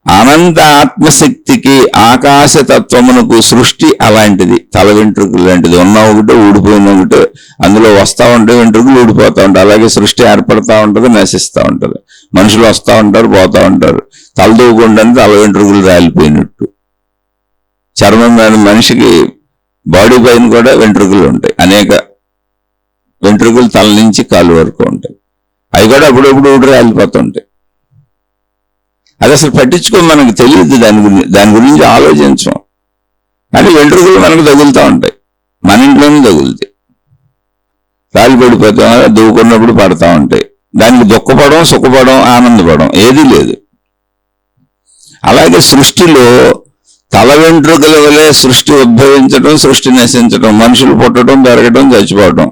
అనంత ఆత్మశక్తికి, ఆకాశతత్వమునకు సృష్టి అలాంటిది, తల వెంట్రుకలు లాంటిది. ఉన్న ఒకటే, ఊడిపోయిన ఒకటే, అందులో వస్తూ ఉంటాయి వెంట్రుకలు, ఊడిపోతూ ఉంటాయి. అలాగే సృష్టి ఏర్పడతా ఉంటుంది, నశిస్తూ ఉంటుంది. మనుషులు వస్తూ ఉంటారు, పోతూ ఉంటారు. తలదూకుండా తల వెంట్రుకలు రాలిపోయినట్టు. చర్మం మీద మనిషికి బాడీ పైన కూడా వెంట్రుకలు ఉంటాయి, అనేక వెంట్రుకలు తల నుంచి కాలు వరకు ఉంటాయి. అవి కూడా అప్పుడప్పుడు ఊడి రాలిపోతుంటాయి. అది అసలు పట్టించుకో, మనకు తెలియదు దాని గురించి ఆలోచించం. కానీ వెంట్రుకలు మనకు తగులుతూ ఉంటాయి, మన ఇంట్లోనే తగులుతాయి. రాలి పడిపోతాం, దూకున్నప్పుడు పడతా ఉంటాయి. దానికి దుఃఖపడడం, సుఖపడడం, ఆనందపడడం ఏదీ లేదు. అలాగే సృష్టిలో తల వెంట్రుకల వలె సృష్టి ఉద్భవించడం, సృష్టి నశించడం, మనుషులు పుట్టడం, పెరగడం, చచ్చిపోవడం,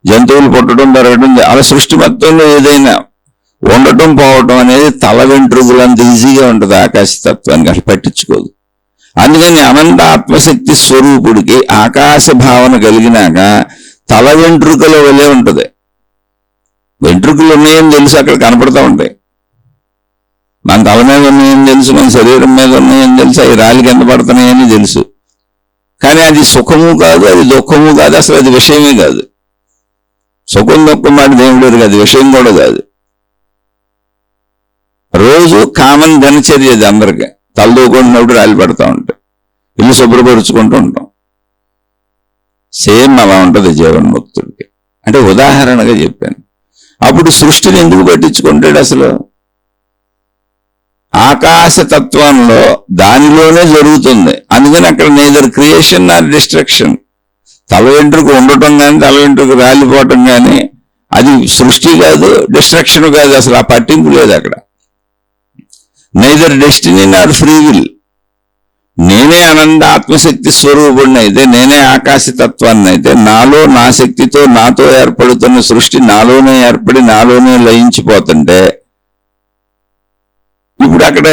జంతువులు పుట్టడం, పెరగడం, అలా సృష్టి మొత్తంలో ఏదైనా ఉండటం పోవటం అనేది తల వెంట్రుకలు అంత ఈజీగా ఉంటుంది ఆకాశతత్వానికి, అసలు పట్టించుకోదు. అందుకని అనంత ఆత్మశక్తి స్వరూపుడికి ఆకాశ భావన కలిగినాక తల వెంట్రుకల వలె ఉంటుంది. వెంట్రుకలు ఉన్నాయని తెలుసు, అక్కడ కనపడతా ఉంటాయి. మన తల మీద ఉన్నాయని తెలుసు, మన శరీరం మీద ఉన్నాయని తెలుసు, అవి రాలి కింద పడుతున్నాయని తెలుసు. కానీ అది సుఖము కాదు, అది దుఃఖము కాదు, అసలు అది విషయమే కాదు. సుఖం దుఃఖం మాట దేవుడు కాదు, విషయం కూడా కాదు. రోజు కామన్ దినచర్య అది అందరికీ. తలదూకుంటున్నప్పుడు రాలి పడతా ఉంటాయి, ఇల్లు శుభ్రపరుచుకుంటూ ఉంటాం. సేమ్ అలా ఉంటుంది జీవన్ముక్తుడికి. అంటే ఉదాహరణగా చెప్పాను. అప్పుడు సృష్టిని ఎందుకు పట్టించుకుంటాడు అసలు? ఆకాశతత్వంలో దానిలోనే జరుగుతుంది. అందుకని అక్కడ నేదర్ క్రియేషన్ ఆర్ డిస్ట్రక్షన్. తల వెంట్రుక ఉండటం కానీ తల వెంట్రుక రాలిపోవటం కానీ అది సృష్టి కాదు, డిస్ట్రక్షన్ కాదు, అసలు ఆ పట్టింపు లేదు అక్కడ. Neither destiny Nar free will. నేనే అనంత ఆత్మశక్తి స్వరూపుడిని అయితే, నేనే ఆకాశతత్వాన్ని అయితే, నాలో నా శక్తితో నాతో ఏర్పడుతున్న సృష్టి నాలోనే ఏర్పడి నాలోనే లయించిపోతుంటే, ఇప్పుడు అక్కడ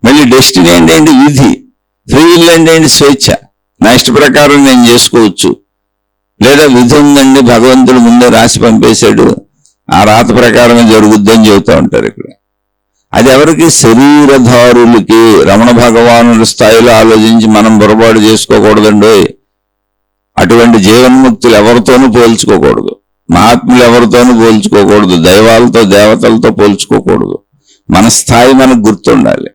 మళ్ళీ డెస్టినీ అంటే ఏంటి? విధి. ఫ్రీ విల్ అంటే ఏంటి? స్వేచ్ఛ. నా ఇష్ట ప్రకారం నేను చేసుకోవచ్చు. లేదా విధి ఉందండి, భగవంతుడు ముందే రాసి పంపేశాడు, ఆ రాత ప్రకారమే జరుగుద్దని చెబుతూ ఉంటారు ఇక్కడ. అది ఎవరికి? శరీరధారులకి. రమణ భగవానుడి స్థాయిలో ఆలోచించి మనం పొరపాటు చేసుకోకూడదండి. అటువంటి జీవన్ముక్తులు ఎవరితోనూ పోల్చుకోకూడదు, మహాత్ములు ఎవరితోనూ పోల్చుకోకూడదు, దైవాలతో దేవతలతో పోల్చుకోకూడదు. మన స్థాయి మనకు గుర్తుండాలి.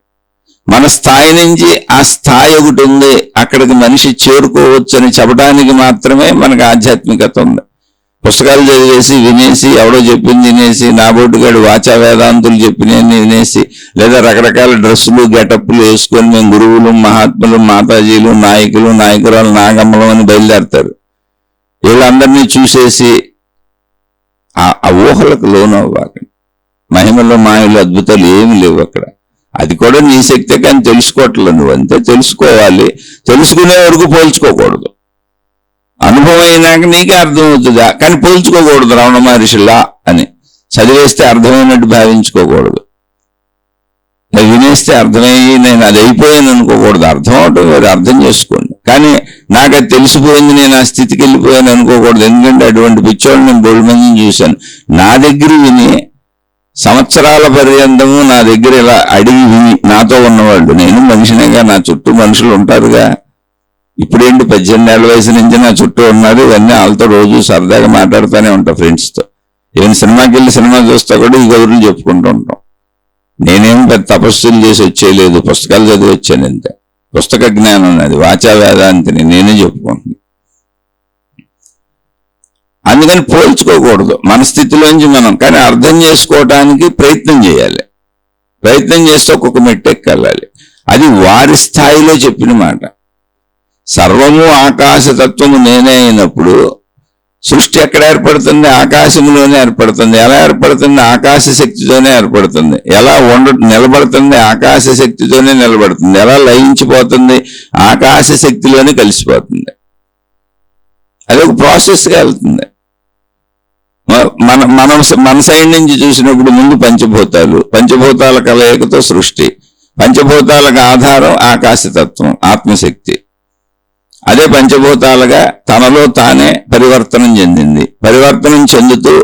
మన స్థాయి నుంచి ఆ స్థాయి ఒకటి ఉంది, అక్కడికి మనిషి చేరుకోవచ్చు అని చెప్పడానికి మాత్రమే మనకు ఆధ్యాత్మికత ఉంది. పుస్తకాలు చదివేసి వినేసి, ఎవడో చెప్పింది వినేసి, నాబోటుగాడు వాచా వేదాంతులు చెప్పినవి వినేసి, లేదా రకరకాల డ్రెస్సులు గెటప్లు వేసుకొని మేము గురువులు, మహాత్ములు, మాతాజీలు, నాయకులు, నాయకురాలు, నాగమ్మలం అని బయలుదేరతారు. వీళ్ళందరినీ చూసేసి ఆ ఊహలకు లోనవ్వకండి. మహిమలో మాయలు అద్భుతాలు ఏమి లేవు అక్కడ. అది కూడా నీ శక్తే, కానీ తెలుసుకోవట్లేదు నువ్వు. అంతే తెలుసుకోవాలి. తెలుసుకునే వరకు పోల్చుకోకూడదు. అనుభవం అయినాక నీకే అర్థమవుతుందా, కానీ పోల్చుకోకూడదు. రమణ మహర్షిలా అని చదివేస్తే అర్థమైనట్టు భావించుకోకూడదు. వినేస్తే అర్థమయ్యి నేను అది అయిపోయాను అనుకోకూడదు. అర్థం అవటం వేరు, అర్థం చేసుకోండి. కానీ నాకు అది తెలిసిపోయింది, నేను ఆ స్థితికి వెళ్ళిపోయాను అనుకోకూడదు. ఎందుకంటే అటువంటి పిచ్చోళ్ళు నేను బోల్డ్ మందిని చూశాను. నా దగ్గర విని సంవత్సరాల పర్యంతము నా దగ్గర ఇలా అడిగి విని నాతో ఉన్నవాళ్ళు, నేను మనిషినేగా, నా చుట్టూ మనుషులు ఉంటారుగా. ఇప్పుడేంటి 18 ఏళ్ల వయసు నుంచి నా చుట్టూ ఉన్నారు. ఇవన్నీ వాళ్ళతో రోజు సరదాగా మాట్లాడుతూనే ఉంటాం ఫ్రెండ్స్తో. ఈవెన్ సినిమాకి వెళ్ళి సినిమా చూస్తా కూడా ఈ కబుర్లు చెప్పుకుంటూ ఉంటాం. నేనేం పెద్ద తపస్సులు చేసి వచ్చేయలేదు, పుస్తకాలు చదివి వచ్చాను అంతే. పుస్తక జ్ఞానం ఉన్నది, వాచా వేదాంతిని నేనే చెప్పుకుంటున్నాను. అందుకని పోల్చుకోకూడదు మన స్థితిలోంచి మనం. కానీ అర్థం చేసుకోవటానికి ప్రయత్నం చేయాలి. ప్రయత్నం చేస్తే ఒక్కొక్క మెట్టెక్కెళ్ళాలి. అది వారి స్థాయిలో చెప్పిన మాట. సర్వము ఆకాశతత్వము నేనే అయినప్పుడు సృష్టి ఎక్కడ ఏర్పడుతుంది? ఆకాశంలోనే ఏర్పడుతుంది. ఎలా ఏర్పడుతుంది? ఆకాశ శక్తితోనే ఏర్పడుతుంది. ఎలా నిలబడుతుంది? ఆకాశ శక్తితోనే నిలబడుతుంది. ఎలా లయించిపోతుంది? ఆకాశ శక్తిలోనే కలిసిపోతుంది. అదొక ప్రాసెస్గా వెళ్తుంది. మన సైడ్ నుంచి చూసినప్పుడు ముందు పంచభూతాలు, పంచభూతాల కలయికతో సృష్టి, పంచభూతాలకు ఆధారం ఆకాశతత్వం, ఆత్మశక్తి. అదే పంచభూతాలుగా తనలో తానే పరివర్తనం చెందింది. పరివర్తనం చెందుతూ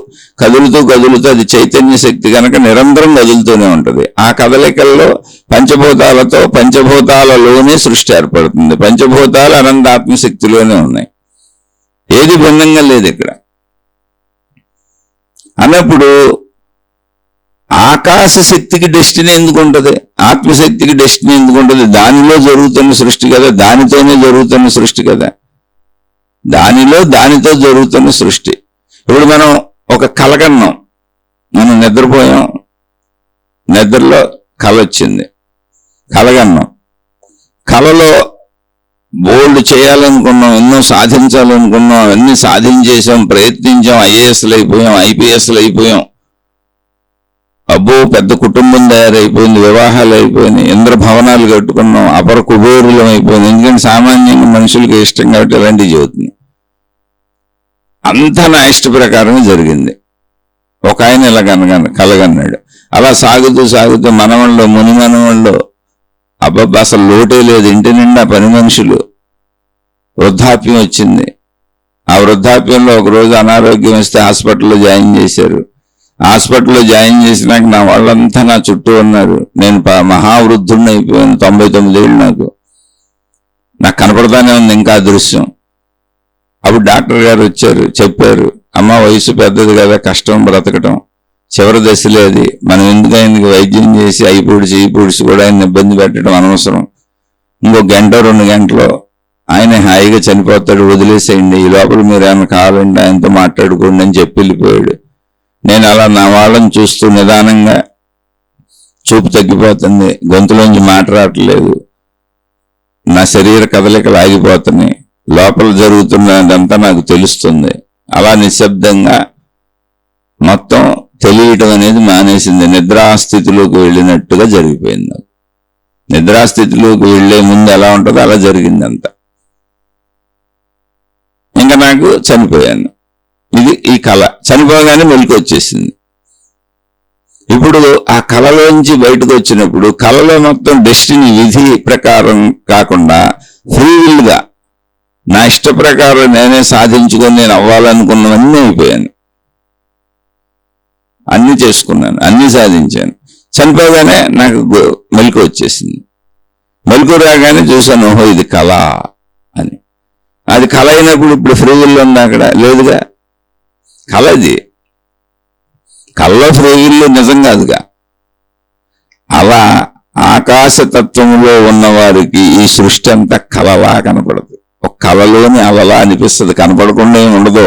కదులుతూ అది చైతన్య శక్తి కనుక నిరంతరం కదులుతూనే ఉంటుంది. ఆ కదలికల్లో పంచభూతాలతో పంచభూతాలలోనే సృష్టి ఏర్పడుతుంది. పంచభూతాలు అనంత ఆత్మశక్తిలోనే ఉన్నాయి, ఏది భిన్నంగా లేదు ఇక్కడ. అన్నప్పుడు ఆకాశ శక్తికి డెస్టినీ ఎందుకు ఉంటుంది? ఆత్మశక్తికి డెస్టినీ ఎందుకు ఉంటుంది? దానిలో జరుగుతున్న సృష్టి కదా, దానితోనే జరుగుతున్న సృష్టి కదా, దానితో జరుగుతున్న సృష్టి. ఇప్పుడు మనం ఒక కలగన్నాం, మనం నిద్రపోయాం, నిద్రలో కల వచ్చింది, కలగన్నాం. కలలో బోల్డ్ చేయాలనుకున్నాం, ఎన్నో సాధించాలనుకున్నాం, అన్ని సాధించేసాం, ప్రయత్నించాం, ఐఏఎస్లు అయిపోయాం, ఐపీఎస్లు అయిపోయాం, అబ్బో పెద్ద కుటుంబం తయారైపోయింది, వివాహాలు అయిపోయినాయి, ఇంద్రభవనాలు కట్టుకున్నాం, అపర కుబేరులం అయిపోయింది. ఎందుకంటే సామాన్యంగా మనుషులకి ఇష్టం కాబట్టి ఇలాంటివి చెబుతుంది. అంతా నా ఇష్ట ప్రకారమే జరిగింది. ఒక ఆయన ఇలా కలగన్నాడు. అలా సాగుతూ సాగుతూ మనవాళ్ళు ముని మనవాళ్ళు అబ్బబ్బా అసలు లోటే లేదు, ఇంటి నిండా పని మనుషులు. వృద్ధాప్యం వచ్చింది. ఆ వృద్ధాప్యంలో ఒకరోజు అనారోగ్యం వస్తే హాస్పిటల్లో జాయిన్ చేశారు. హాస్పిటల్లో జాయిన్ చేసినాక నా వాళ్ళంతా నా చుట్టూ ఉన్నారు. నేను మహావృద్ధుడిని అయిపోయాను. 99 ఏళ్ళు నాకు కనపడతానే ఉంది ఇంకా దృశ్యం. అప్పుడు డాక్టర్ గారు వచ్చారు, చెప్పారు, అమ్మ వయసు పెద్దది కదా, కష్టం బ్రతకటం, చివరి దశలే అది, మనం ఎందుకు ఆయనకి వైద్యం చేసి అయిపూడిచి కూడా ఆయన ఇబ్బంది పెట్టడం అనవసరం, ఇంకో 1-2 గంటలో ఆయన హాయిగా చనిపోతాడు, వదిలేసేయండి, ఈ లోపల మీరు ఏమైనా కావాలంటే ఆయనతో మాట్లాడుకోండి అని చెప్పి వెళ్ళిపోయాడు. నేను అలా నా వాళ్ళని చూస్తూ నిదానంగా, చూపు తగ్గిపోతుంది, గొంతులోంచి మాట రావట్లేదు, నా శరీర కదలికలు ఆగిపోతున్నాయి, లోపల జరుగుతున్నదంతా నాకు తెలుస్తుంది. అలా నిశ్శబ్దంగా మొత్తం తెలియటం అనేది మానేసింది. నిద్రాస్థితిలోకి వెళ్ళినట్టుగా జరిగిపోయింది. నాకు నిద్రాస్థితిలోకి వెళ్లే ముందు ఎలా ఉంటుందో అలా జరిగింది అంతా. ఇంకా నాకు చనిపోయాను. ఇది ఈ కళ. చనిపోగానే మెలకు వచ్చేసింది. ఇప్పుడు ఆ కళలోంచి బయటకు వచ్చినప్పుడు కళలో మొత్తం డెస్టినీ విధి ప్రకారం కాకుండా ఫ్రీ విల్గా నా ఇష్ట ప్రకారం నేనే సాధించుకొని నేను అవ్వాలనుకున్నవన్నీ అయిపోయాను, అన్ని చేసుకున్నాను, అన్ని సాధించాను. చనిపోగానే నాకు మెలకు వచ్చేసింది. మెలకు రాగానే చూశాను, ఓహో ఇది కళ అని. అది కళ అయినప్పుడు ఇప్పుడు ఫ్రీ విల్ ఉంది అక్కడ లేదుగా. కళది, కళ్ళలో ఫ్రీ విల్ నిజం కాదుగా. అలా ఆకాశతత్వంలో ఉన్నవారికి ఈ సృష్టి అంతా కళలా కనపడదు. ఒక కళలోని అలలా అనిపిస్తుంది, కనపడకుండా ఏమి ఉండదు.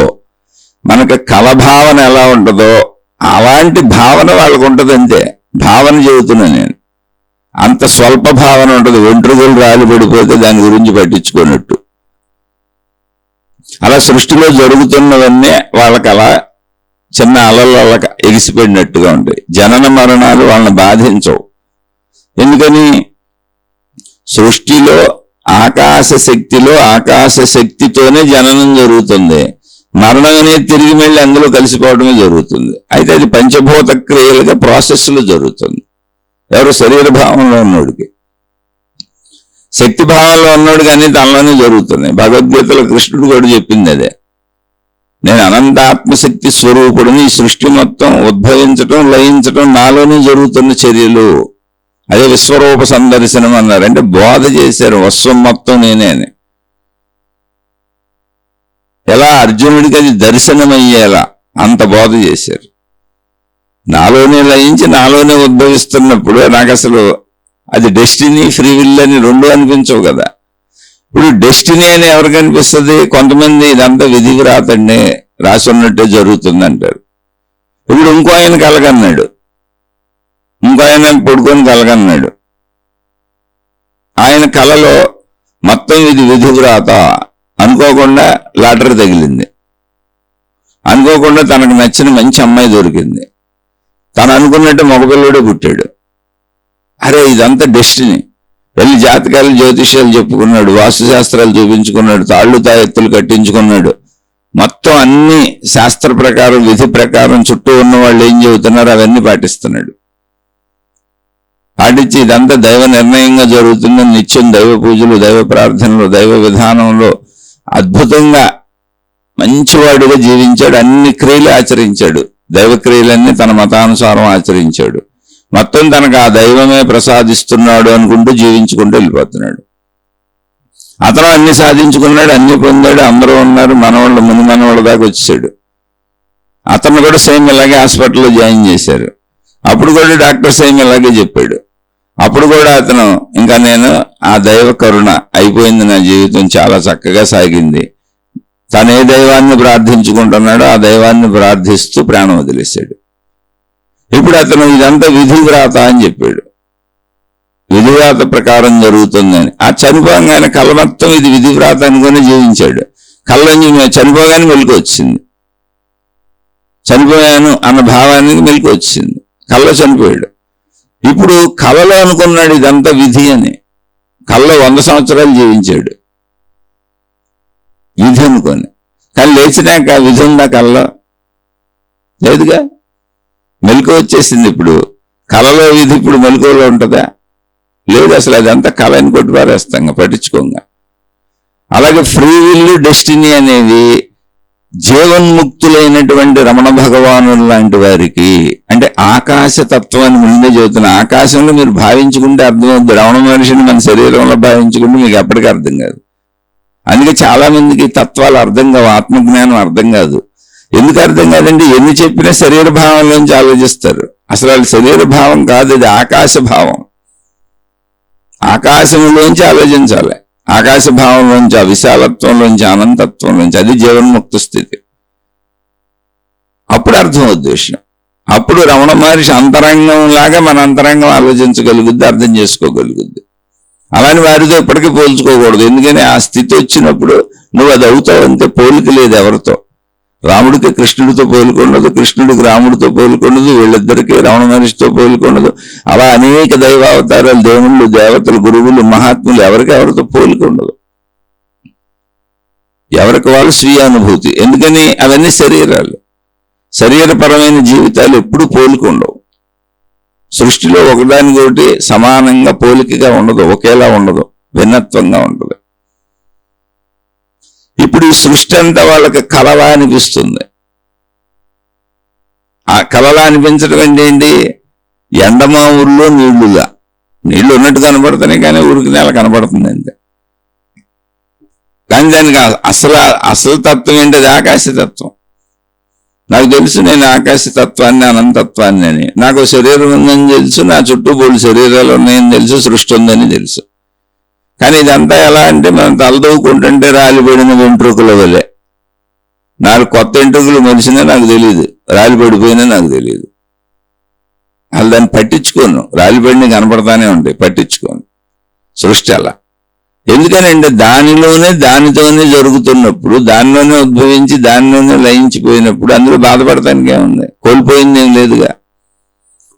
మనకి కళ భావన ఎలా ఉంటుందో అలాంటి భావన వాళ్ళకు ఉంటుంది అంతే. భావన చెబుతున్నా నేను. అంత స్వల్ప భావన ఉంటుంది, వెంట్రుకలు రాలి పడిపోతే దాని గురించి పట్టించుకున్నట్టు. అలా సృష్టిలో జరుగుతున్నవన్నీ వాళ్ళకి అలా చిన్న అలలు అలా ఎగిసిపడినట్టుగా ఉంటాయి. జనన మరణాలు వాళ్ళని బాధించవు. ఎందుకని? సృష్టిలో ఆకాశ శక్తితోనే జననం జరుగుతుంది, మరణం అనేది తిరిగి మళ్ళీ అందులో కలిసిపోవడమే జరుగుతుంది. అయితే అది పంచభూత క్రియలుగా ప్రాసెస్లో జరుగుతుంది. ఎవరు? శరీర భావంలో ఉన్నోడికి. శక్తి భావంలో ఉన్నోడికి అన్ని తనలోనే జరుగుతున్నాయి. భగవద్గీతలో కృష్ణుడు కూడా చెప్పింది అదే. నేను అనంతాత్మశక్తి స్వరూపుడిని, ఈ సృష్టి మొత్తం ఉద్భవించటం లయించటం నాలోనే జరుగుతున్న చర్యలు. అదే విశ్వరూప సందర్శనం అన్నారు. అంటే బోధ చేశారు, విశ్వం మొత్తం నేనే అని. ఎలా అర్జునుడికి అది దర్శనమయ్యేలా అంత బోధ చేశారు. నాలోనే లయించి నాలోనే ఉద్భవిస్తున్నప్పుడు నాకు అసలు అది డెస్టినీ ఫ్రీ విల్ అని రెండు అనిపించవు కదా. ఇప్పుడు డెస్టినీ అని ఎవరికి అనిపిస్తుంది? కొంతమంది ఇదంతా విధి రాతండి, రాసి ఉన్నట్టే జరుగుతుంది అంటారు. ఇప్పుడు ఇంకో ఆయన కలగన్నాడు, ఇంకో ఆయన పడుకొని కలగన్నాడు. ఆయన కలలో మొత్తం ఇది విధి వ్రాత, అనుకోకుండా లాటరీ తగిలింది, అనుకోకుండా తనకు నచ్చిన మంచి అమ్మాయి దొరికింది, తను అనుకున్నట్టు మగపిల్లడే పుట్టాడు. అరే ఇదంతా డెస్టినీ. వెళ్ళి జాతకాలు జ్యోతిష్యాలు చెప్పుకున్నాడు, వాస్తుశాస్త్రాలు చూపించుకున్నాడు, తాళ్ళు తాయెత్తులు కట్టించుకున్నాడు. మొత్తం అన్ని శాస్త్ర ప్రకారం విధి ప్రకారం చుట్టూ ఉన్న వాళ్ళు ఏం చెబుతున్నారు అవన్నీ పాటిస్తున్నాడు. పాటించి ఇదంతా దైవ నిర్ణయంగా జరుగుతుందని నిత్యం దైవ పూజలు, దైవ ప్రార్థనలు, దైవ విధానంలో అద్భుతంగా మంచివాడుగా జీవించాడు. అన్ని క్రియలు ఆచరించాడు, దైవ క్రియలన్నీ తన మతానుసారం ఆచరించాడు. మొత్తం తనకు ఆ దైవమే ప్రసాదిస్తున్నాడు అనుకుంటూ జీవించుకుంటూ వెళ్ళిపోతున్నాడు. అతను అన్ని సాధించుకున్నాడు, అన్ని పొందాడు, అందరూ ఉన్నారు, మనవాళ్ళు ముని మనవాళ్ళ దాకా వచ్చాడు. అతను కూడా సేమ్ ఇలాగే హాస్పిటల్లో జాయిన్ చేశారు. అప్పుడు కూడా డాక్టర్ సేమ్ ఇలాగే చెప్పాడు. అప్పుడు కూడా అతను ఇంకా నేను ఆ దైవ కరుణ అయిపోయింది, నా జీవితం చాలా చక్కగా సాగింది, తను ఏ దైవాన్ని ప్రార్థించుకుంటున్నాడో ఆ దైవాన్ని ప్రార్థిస్తూ ప్రాణం వదిలేశాడు. ఇప్పుడు అతను ఇదంతా విధివ్రాత అని చెప్పాడు. విధివ్రాత ప్రకారం జరుగుతుందని. ఆ చనిపోగానే కళ్ళ మొత్తం ఇది విధివ్రాత అనుకుని జీవించాడు. కళ్ళని చనిపోగానే మెలకు వచ్చింది. చనిపోయాను అన్న భావానికి మెలకు వచ్చింది. కళ్ళ చనిపోయాడు. ఇప్పుడు కళలో అనుకున్నాడు ఇదంతా విధి అని. కళ్ళలో 100 సంవత్సరాలు జీవించాడు విధి అనుకొని. కానీ లేచినాక విధి ఉందా కళ్ళలో? లేదుగా. మెలకు వచ్చేసింది. ఇప్పుడు కళలో విధి ఇప్పుడు మెలకువలో ఉంటుందా? లేదు. అసలు అదంతా కళ అని కొట్టిపారేస్తాం పట్టించుకోంగా. అలాగే ఫ్రీ విల్, డెస్టినీ అనేవి జీవన్ముక్తులైనటువంటి రమణ భగవానులు లాంటి వారికి, అంటే ఆకాశతత్వం అని ముందే చెబుతున్న, ఆకాశంలో మీరు భావించుకుంటే అర్థమవుతుంది. రమణ మనిషిని మన శరీరంలో భావించుకుంటే మీకు ఎప్పటికీ అర్థం కాదు. అందుకే చాలా మందికి తత్వాలు అర్థం కావు, ఆత్మజ్ఞానం అర్థం కాదు. ఎందుకు అర్థం కాదండి? ఎన్ని చెప్పినా శరీర భావంలోంచి ఆలోచిస్తారు. అసలు అది శరీర భావం కాదు, అది ఆకాశ భావం. ఆకాశంలోంచి ఆలోచించాలి. ఆకాశ భావంలోంచి, ఆ విశాలత్వంలోంచి, అనంతత్వంలోంచి. అది జీవన్ముక్త స్థితి. అప్పుడు అర్థమవుద్ది విషయం. అప్పుడు రమణ మహర్షి అంతరంగం లాగా మన అంతరంగం ఆలోచించగలుగుద్ది, అర్థం చేసుకోగలుగుద్ది. అలాని వారితో ఇప్పటికీ పోల్చుకోకూడదు. ఎందుకని ఆ స్థితి వచ్చినప్పుడు నువ్వు అది అవుతావంటే పోలిక లేదు ఎవరితో. రాముడికి కృష్ణుడితో పోలికొండదు, కృష్ణుడికి రాముడితో పోలికొండదు, వీళ్ళిద్దరికీ రమణ మహర్షితో పోలికొండదు. అలా అనేక దైవావతారాలు, దేవుళ్ళు, దేవతలు, గురువులు, మహాత్ములు ఎవరితో పోలికొండదు. ఎవరికి వాళ్ళు స్వీయ అనుభూతి. ఎందుకని? అవన్నీ శరీరాలు. శరీరపరమైన జీవితాలు ఎప్పుడు పోలికొండవు. సృష్టిలో ఒకదానికొకటి సమానంగా పోలికగా ఉండదు, ఒకేలా ఉండదు, భిన్నత్వంగా ఉండదు. ఇప్పుడు ఈ సృష్టి అంతా వాళ్ళకి కలలా అనిపిస్తుంది. ఆ కలలా అనిపించడం అంటే ఏంటి? ఎండమా ఊర్లో నీళ్లుగా. నీళ్లు ఉన్నట్టు కనబడుతున్నాయి కానీ ఊరికి నేల కనబడుతుంది అంతే. కానీ దానికి అసలు తత్వం ఏంటి? అది ఆకాశతత్వం. నాకు తెలుసు నేను ఆకాశతత్వాన్ని, అనంతత్వాన్ని అని. నాకు శరీరం ఉందని తెలుసు, నా చుట్టూ బోళ్ళు శరీరాలు ఉన్నాయని తెలుసు, సృష్టి ఉందని తెలుసు. కానీ ఇదంతా ఎలా అంటే మనం తలదూకుంటుంటే రాలిపడిన వెంట్రుకల వలె. నాకు కొత్త వెంట్రుకలు మనిషినా నాకు తెలియదు, రాలిపడిపోయినా నాకు తెలియదు. వాళ్ళు దాన్ని పట్టించుకోను. రాలిపడిన కనపడతానే ఉంటాయి, పట్టించుకోను. సృష్టి అలా. ఎందుకనంటే దానితోనే జరుగుతున్నప్పుడు, దానిలోనే ఉద్భవించి దానిలోనే లయించిపోయినప్పుడు అందులో బాధపడటానికి ఏముంది? కోల్పోయింది ఏం లేదుగా.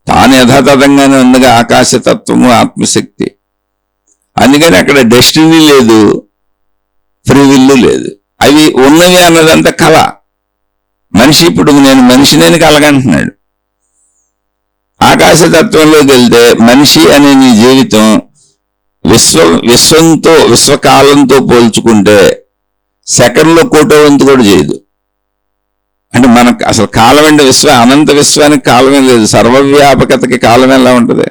తాను యథాతథంగానే ఉందిగా ఆకాశతత్వము, ఆత్మశక్తి. అందుకని అక్కడ డెస్టినీ లేదు, ఫ్రీ విల్లు లేదు. అవి ఉన్నవి అన్నదంతా కళ. మనిషి ఇప్పుడు నేను మనిషినేని కలగంటున్నాడు. ఆకాశతత్వంలోకి వెళ్తే మనిషి అనే నీ జీవితం విశ్వకాలంతో పోల్చుకుంటే సెకండ్లో 1,00,00,000 వంతు కూడా చేయదు. అంటే మనకు అసలు కాలం అంటే అనంత విశ్వానికి కాలమే లేదు. సర్వవ్యాపకతకి కాలం ఎలా ఉంటుంది?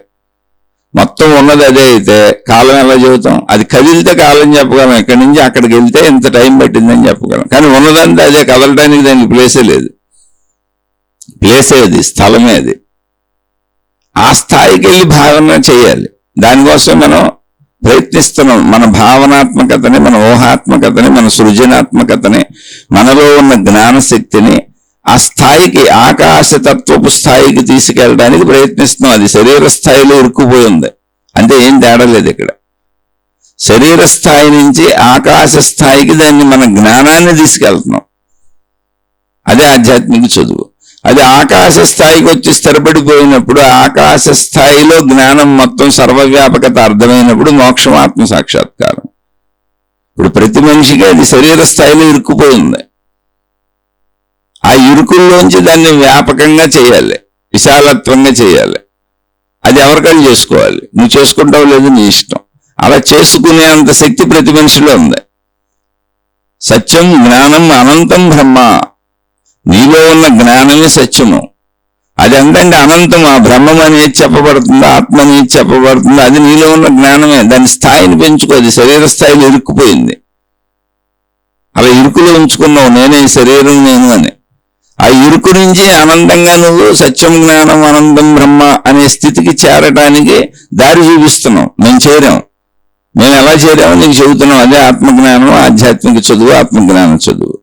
మొత్తం ఉన్నది అదే అయితే కాలం ఎలా చెబుతాం? అది కదిలితే కాలం చెప్పగలం. ఇక్కడి నుంచి అక్కడికి వెళ్తే ఎంత టైం పట్టిందని చెప్పగలం. కానీ ఉన్నదంతా అదే, కదలటానికి దానికి ప్లేసే లేదు. ప్లేసే అది, స్థలమే అది. ఆ స్థాయికి వెళ్ళి భావన చేయాలి. దానికోసం మనం ప్రయత్నిస్తున్నాం. మన భావనాత్మకతని, మన ఊహాత్మకతని, మన సృజనాత్మకతని, మనలో ఉన్న జ్ఞానశక్తిని ఆ స్థాయికి, ఆకాశతత్వపు స్థాయికి తీసుకెళ్ళడానికి ప్రయత్నిస్తున్నాం. అది శరీర స్థాయిలో ఇరుక్కుపోయి ఉంది. అంటే ఏం తేడా లేదు ఇక్కడ. శరీర స్థాయి నుంచి ఆకాశ స్థాయికి దాన్ని మన జ్ఞానాన్ని తీసుకెళ్తున్నాం. అదే ఆధ్యాత్మిక చదువు. అది ఆకాశ స్థాయికి వచ్చి స్థిరపడిపోయినప్పుడు, ఆకాశ స్థాయిలో జ్ఞానం మొత్తం సర్వవ్యాపకత అర్థమైనప్పుడు మోక్షం, ఆత్మ సాక్షాత్కారం. ఇప్పుడు ప్రతి మనిషికి అది శరీర స్థాయిలో ఇరుక్కుపోయింది. ఆ ఇరుకుల్లోంచి దాన్ని వ్యాపకంగా చేయాలి, విశాలత్వంగా చేయాలి. అది ఎవరికైనా చేసుకోవాలి. నువ్వు చేసుకుంటావు లేదు నీ ఇష్టం. అలా చేసుకునే అంత శక్తి ప్రతి మనిషిలో ఉంది. సత్యం, జ్ఞానం, అనంతం బ్రహ్మ. నీలో ఉన్న జ్ఞానమే సత్యము. అది ఎంతంటే అనంతం. ఆ బ్రహ్మం అనేది చెప్పబడుతుంది, ఆత్మ అనేది చెప్పబడుతుంది. అది నీలో ఉన్న జ్ఞానమే. దాని స్థాయిని పెంచుకో. అది శరీర స్థాయిలో ఇరుక్కుపోయింది. అలా ఇరుకులో ఉంచుకున్నావు, నేనే ఈ శరీరం నేను అని. ఆ ఇరుకు నుంచి అనంతంగా నువ్వు సత్యం, జ్ఞానం, అనంతం బ్రహ్మ అనే స్థితికి చేరటానికి దారి చూపిస్తున్నాం. మేము చేరాం. మేము ఎలా చేరామో నీకు చెబుతున్నాం. అదే ఆత్మజ్ఞానం, ఆధ్యాత్మిక చదువు, ఆత్మజ్ఞాన చదువు.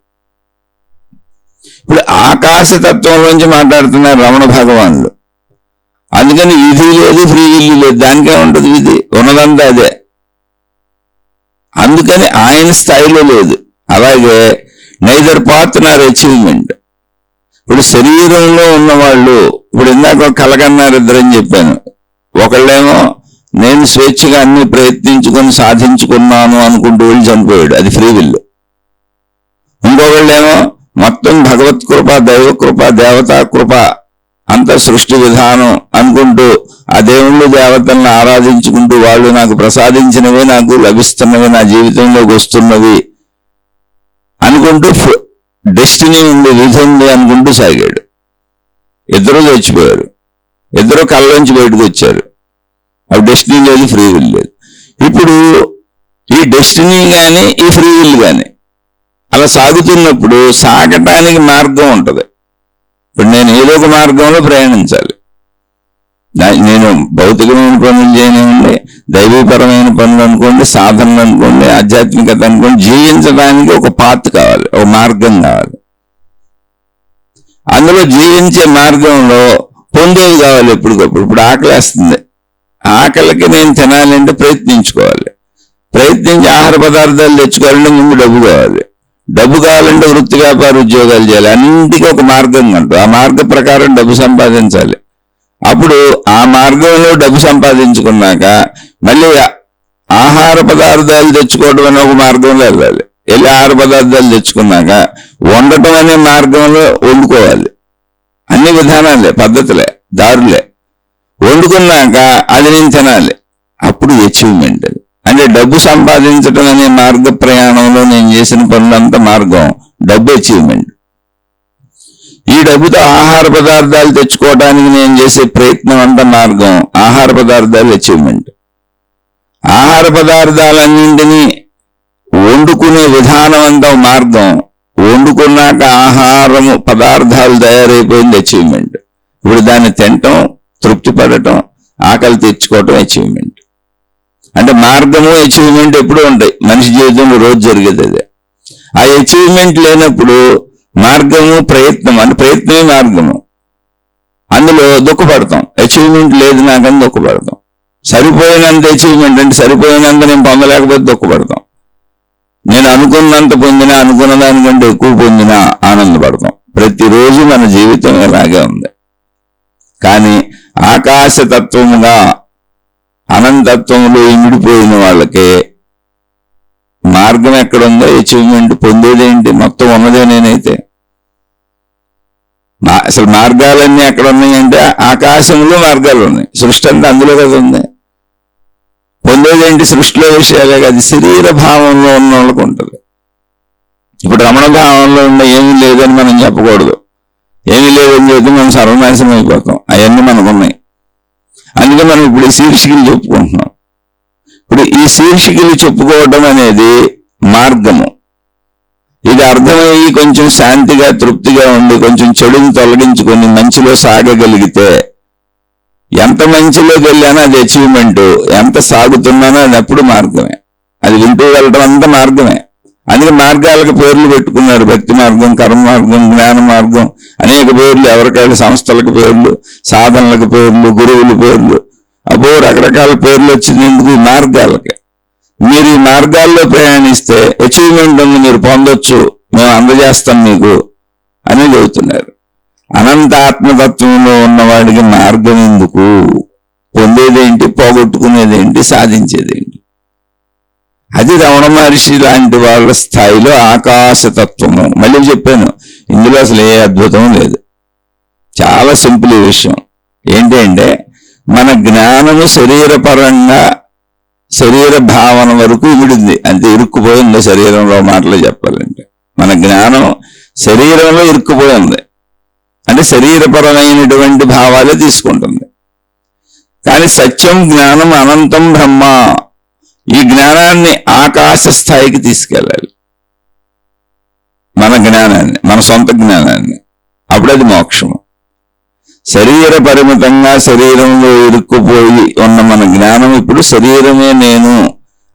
ఇప్పుడు ఆకాశతత్వంలోంచి మాట్లాడుతున్నారు రమణ భగవానులు. అందుకని విధి లేదు, ఫ్రీ విల్లు లేదు. దానికే ఉంటుంది విధి, ఉన్నదంతా అదే. అందుకని ఆయన స్థాయిలో లేదు. అలాగే నైదర్ పాత్ నార్ అచీవ్మెంట్. ఇప్పుడు శరీరంలో ఉన్నవాళ్ళు, ఇప్పుడు ఇందాక కలగన్నారు ఇద్దరని చెప్పాను. ఒకళ్ళేమో నేను స్వేచ్ఛగా అన్ని ప్రయత్నించుకొని సాధించుకున్నాను అనుకుంటూ వెళ్ళి చనిపోయాడు, అది ఫ్రీ విల్. ఇంకొకళ్ళేమో మొత్తం భగవత్ కృప, దైవ కృప, దేవతా కృప, అంత సృష్టి విధానం అనుకుంటూ ఆ దేవుళ్ళు దేవతలను ఆరాధించుకుంటూ వాళ్ళు నాకు ప్రసాదించినవి, నాకు లభిస్తున్నవి, నా జీవితంలోకి వస్తున్నవి అనుకుంటూ డెస్టినీ ఉంది, విధి ఉంది అనుకుంటూ సాగాడు. ఇద్దరు చచ్చిపోయారు, ఇద్దరు కళ్ళలోంచి బయటకు వచ్చారు. అవి డెస్టినీ లేదు, ఫ్రీ విల్ లేదు. ఇప్పుడు ఈ డెస్టినీ కానీ ఈ ఫ్రీ విల్ కానీ అలా సాగుతున్నప్పుడు సాగటానికి మార్గం ఉంటుంది. ఇప్పుడు నేను ఏదో ఒక మార్గంలో ప్రయాణించాలి. నేను భౌతికమైన పనులు చేయనివ్వండి, దైవీపరమైన పనులు అనుకోండి, సాధనలు అనుకోండి, ఆధ్యాత్మికత అనుకోండి, జీవించడానికి ఒక పాత్ కావాలి, ఒక మార్గం కావాలి. అందులో జీవించే మార్గంలో పొందేవి కావాలి ఎప్పటికప్పుడు. ఇప్పుడు ఆకలి వేస్తుంది, ఆకలికి నేను తినాలంటే ప్రయత్నించుకోవాలి. ప్రయత్నించి ఆహార పదార్థాలు తెచ్చుకోవాలంటే ముందు డబ్బు కావాలి. డబ్బు కావాలంటే వృత్తి వ్యాపార ఉద్యోగాలు చేయాలి. అన్నింటికీ ఒక మార్గం అంటూ ఆ మార్గ ప్రకారం డబ్బు సంపాదించాలి. అప్పుడు ఆ మార్గంలో డబ్బు సంపాదించుకున్నాక మళ్ళీ ఆహార పదార్థాలు తెచ్చుకోవడం అనే ఒక మార్గంలో వెళ్ళాలి. వెళ్ళి ఆహార పదార్థాలు తెచ్చుకున్నాక వండటం అనే మార్గంలో వండుకోవాలి. అన్ని విధానాలే, పద్ధతులే, దారులే. వండుకున్నాక అది నేను తినాలి. అప్పుడు అచీవ్మెంట్. అది అంటే డబ్బు సంపాదించడం అనే మార్గ ప్రయాణంలో నేను చేసిన పనులంతా మార్గం, డబ్బు అచీవ్మెంట్. ఈ డబ్బుతో ఆహార పదార్థాలు తెచ్చుకోవడానికి నేను చేసే ప్రయత్నం అంతా మార్గం, ఆహార పదార్థాలు అచీవ్మెంట్. ఆహార పదార్థాలన్నింటినీ వండుకునే విధానం అంతా మార్గం. వండుకున్నాక ఆహారము పదార్థాలు తయారైపోయింది అచీవ్మెంట్. ఇప్పుడు దాన్ని తినటం, తృప్తి పడటం, ఆకలి తెచ్చుకోవటం అచీవ్మెంట్. అంటే మార్గము అచీవ్మెంట్ ఎప్పుడూ ఉంటాయి మనిషి జీవితంలో, రోజు జరిగేది అదే. ఆ అచీవ్మెంట్ లేనప్పుడు మార్గము ప్రయత్నం, అంటే ప్రయత్నమే మార్గము. అందులో దుఃఖపడతాం. అచీవ్మెంట్ లేదు నాకని దుఃఖపడతాం. సరిపోయినంత అచీవ్మెంట్ అంటే సరిపోయినంత నేను పొందలేకపోతే దుఃఖపడతాం. నేను అనుకున్నంత పొందినా, అనుకున్న దానికంటే ఎక్కువ పొందినా ఆనందపడతాం. ప్రతిరోజు మన జీవితం ఇలాగే ఉంది. కానీ ఆకాశతత్వముగా అనంతత్వంలో ఇమిడిపోయిన వాళ్ళకి మార్గం ఎక్కడుందో, అచీవ్మెంట్ పొందేదేంటి? మొత్తం ఉన్నదే నేనైతే. అసలు మార్గాలన్నీ ఎక్కడ ఉన్నాయంటే ఆకాశంలో మార్గాలు ఉన్నాయి. సృష్టి అంతా అందులో కదా ఉంది. పొందేదేంటి? సృష్టిలో విషయాలే. అది శరీర భావంలో ఉన్న వాళ్ళకు ఉంటుంది. ఇప్పుడు రమణ భావంలో ఉన్న ఏమీ లేదని మనం చెప్పకూడదు. ఏమీ లేదని చెప్తే మనం సర్వనాశనం అయిపోతాం. అవన్నీ మనకున్నాయి. అందుకే మనం ఇప్పుడు ఈ శీర్షికలు చెప్పుకుంటున్నాం. ఇప్పుడు ఈ శీర్షికలు చెప్పుకోవడం అనేది మార్గము. ఇది అర్థమయ్యి కొంచెం శాంతిగా, తృప్తిగా ఉండి కొంచెం చెడుని తొలగించుకొని మంచిలో సాగగలిగితే, ఎంత మంచిలోకి వెళ్ళానో అది అచీవ్మెంట్, ఎంత సాగుతున్నానో అది అప్పుడు మార్గమే. అది వింటూ వెళ్ళడం అంతా మార్గమే. అందుకే మార్గాలకు పేర్లు పెట్టుకున్నారు. భక్తి మార్గం, కర్మ మార్గం, జ్ఞాన మార్గం, అనేక పేర్లు. ఎవరికైనా సంస్థలకు పేర్లు, సాధనలకు పేర్లు, గురువుల పేర్లు, అబ్బో రకరకాల పేర్లు వచ్చింది. ఎందుకు? మార్గాలకి. మీరు ఈ మార్గాల్లో ప్రయాణిస్తే అచీవ్మెంట్ ఉంది, మీరు పొందొచ్చు, మేము అందజేస్తాం మీకు అని చెబుతున్నారు. అనంత ఆత్మతత్వంలో ఉన్నవాడికి మార్గం ఎందుకు? పొందేదేంటి, పోగొట్టుకునేదేంటి, సాధించేదేంటి? అది రమణ మహర్షి లాంటి వాళ్ళ స్థాయిలో ఆకాశతత్వము. మళ్ళీ చెప్పాను, ఇందులో అసలు ఏ అద్భుతం లేదు. చాలా సింపుల్ ఈ విషయం. ఏంటి అంటే మన జ్ఞానము శరీరపరంగా శరీర భావన వరకు ఇమిడింది, అంతే. ఇరుక్కుపోయింది శరీరంలో. మాటలు చెప్పాలంటే మన జ్ఞానం శరీరంలో ఇరుక్కుపోయింది. అంటే శరీరపరమైనటువంటి భావాలే తీసుకుంటుంది. కానీ సత్యం, జ్ఞానం, అనంతం బ్రహ్మ, ఈ జ్ఞానాన్ని ఆకాశ స్థాయికి తీసుకెళ్ళాలి. మన జ్ఞానాన్ని, మన సొంత జ్ఞానాన్ని. అప్పుడు అది మోక్షము. శరీర పరిమితంగా శరీరంలో ఇరుక్కుపోయి ఉన్న మన జ్ఞానం ఇప్పుడు శరీరమే నేను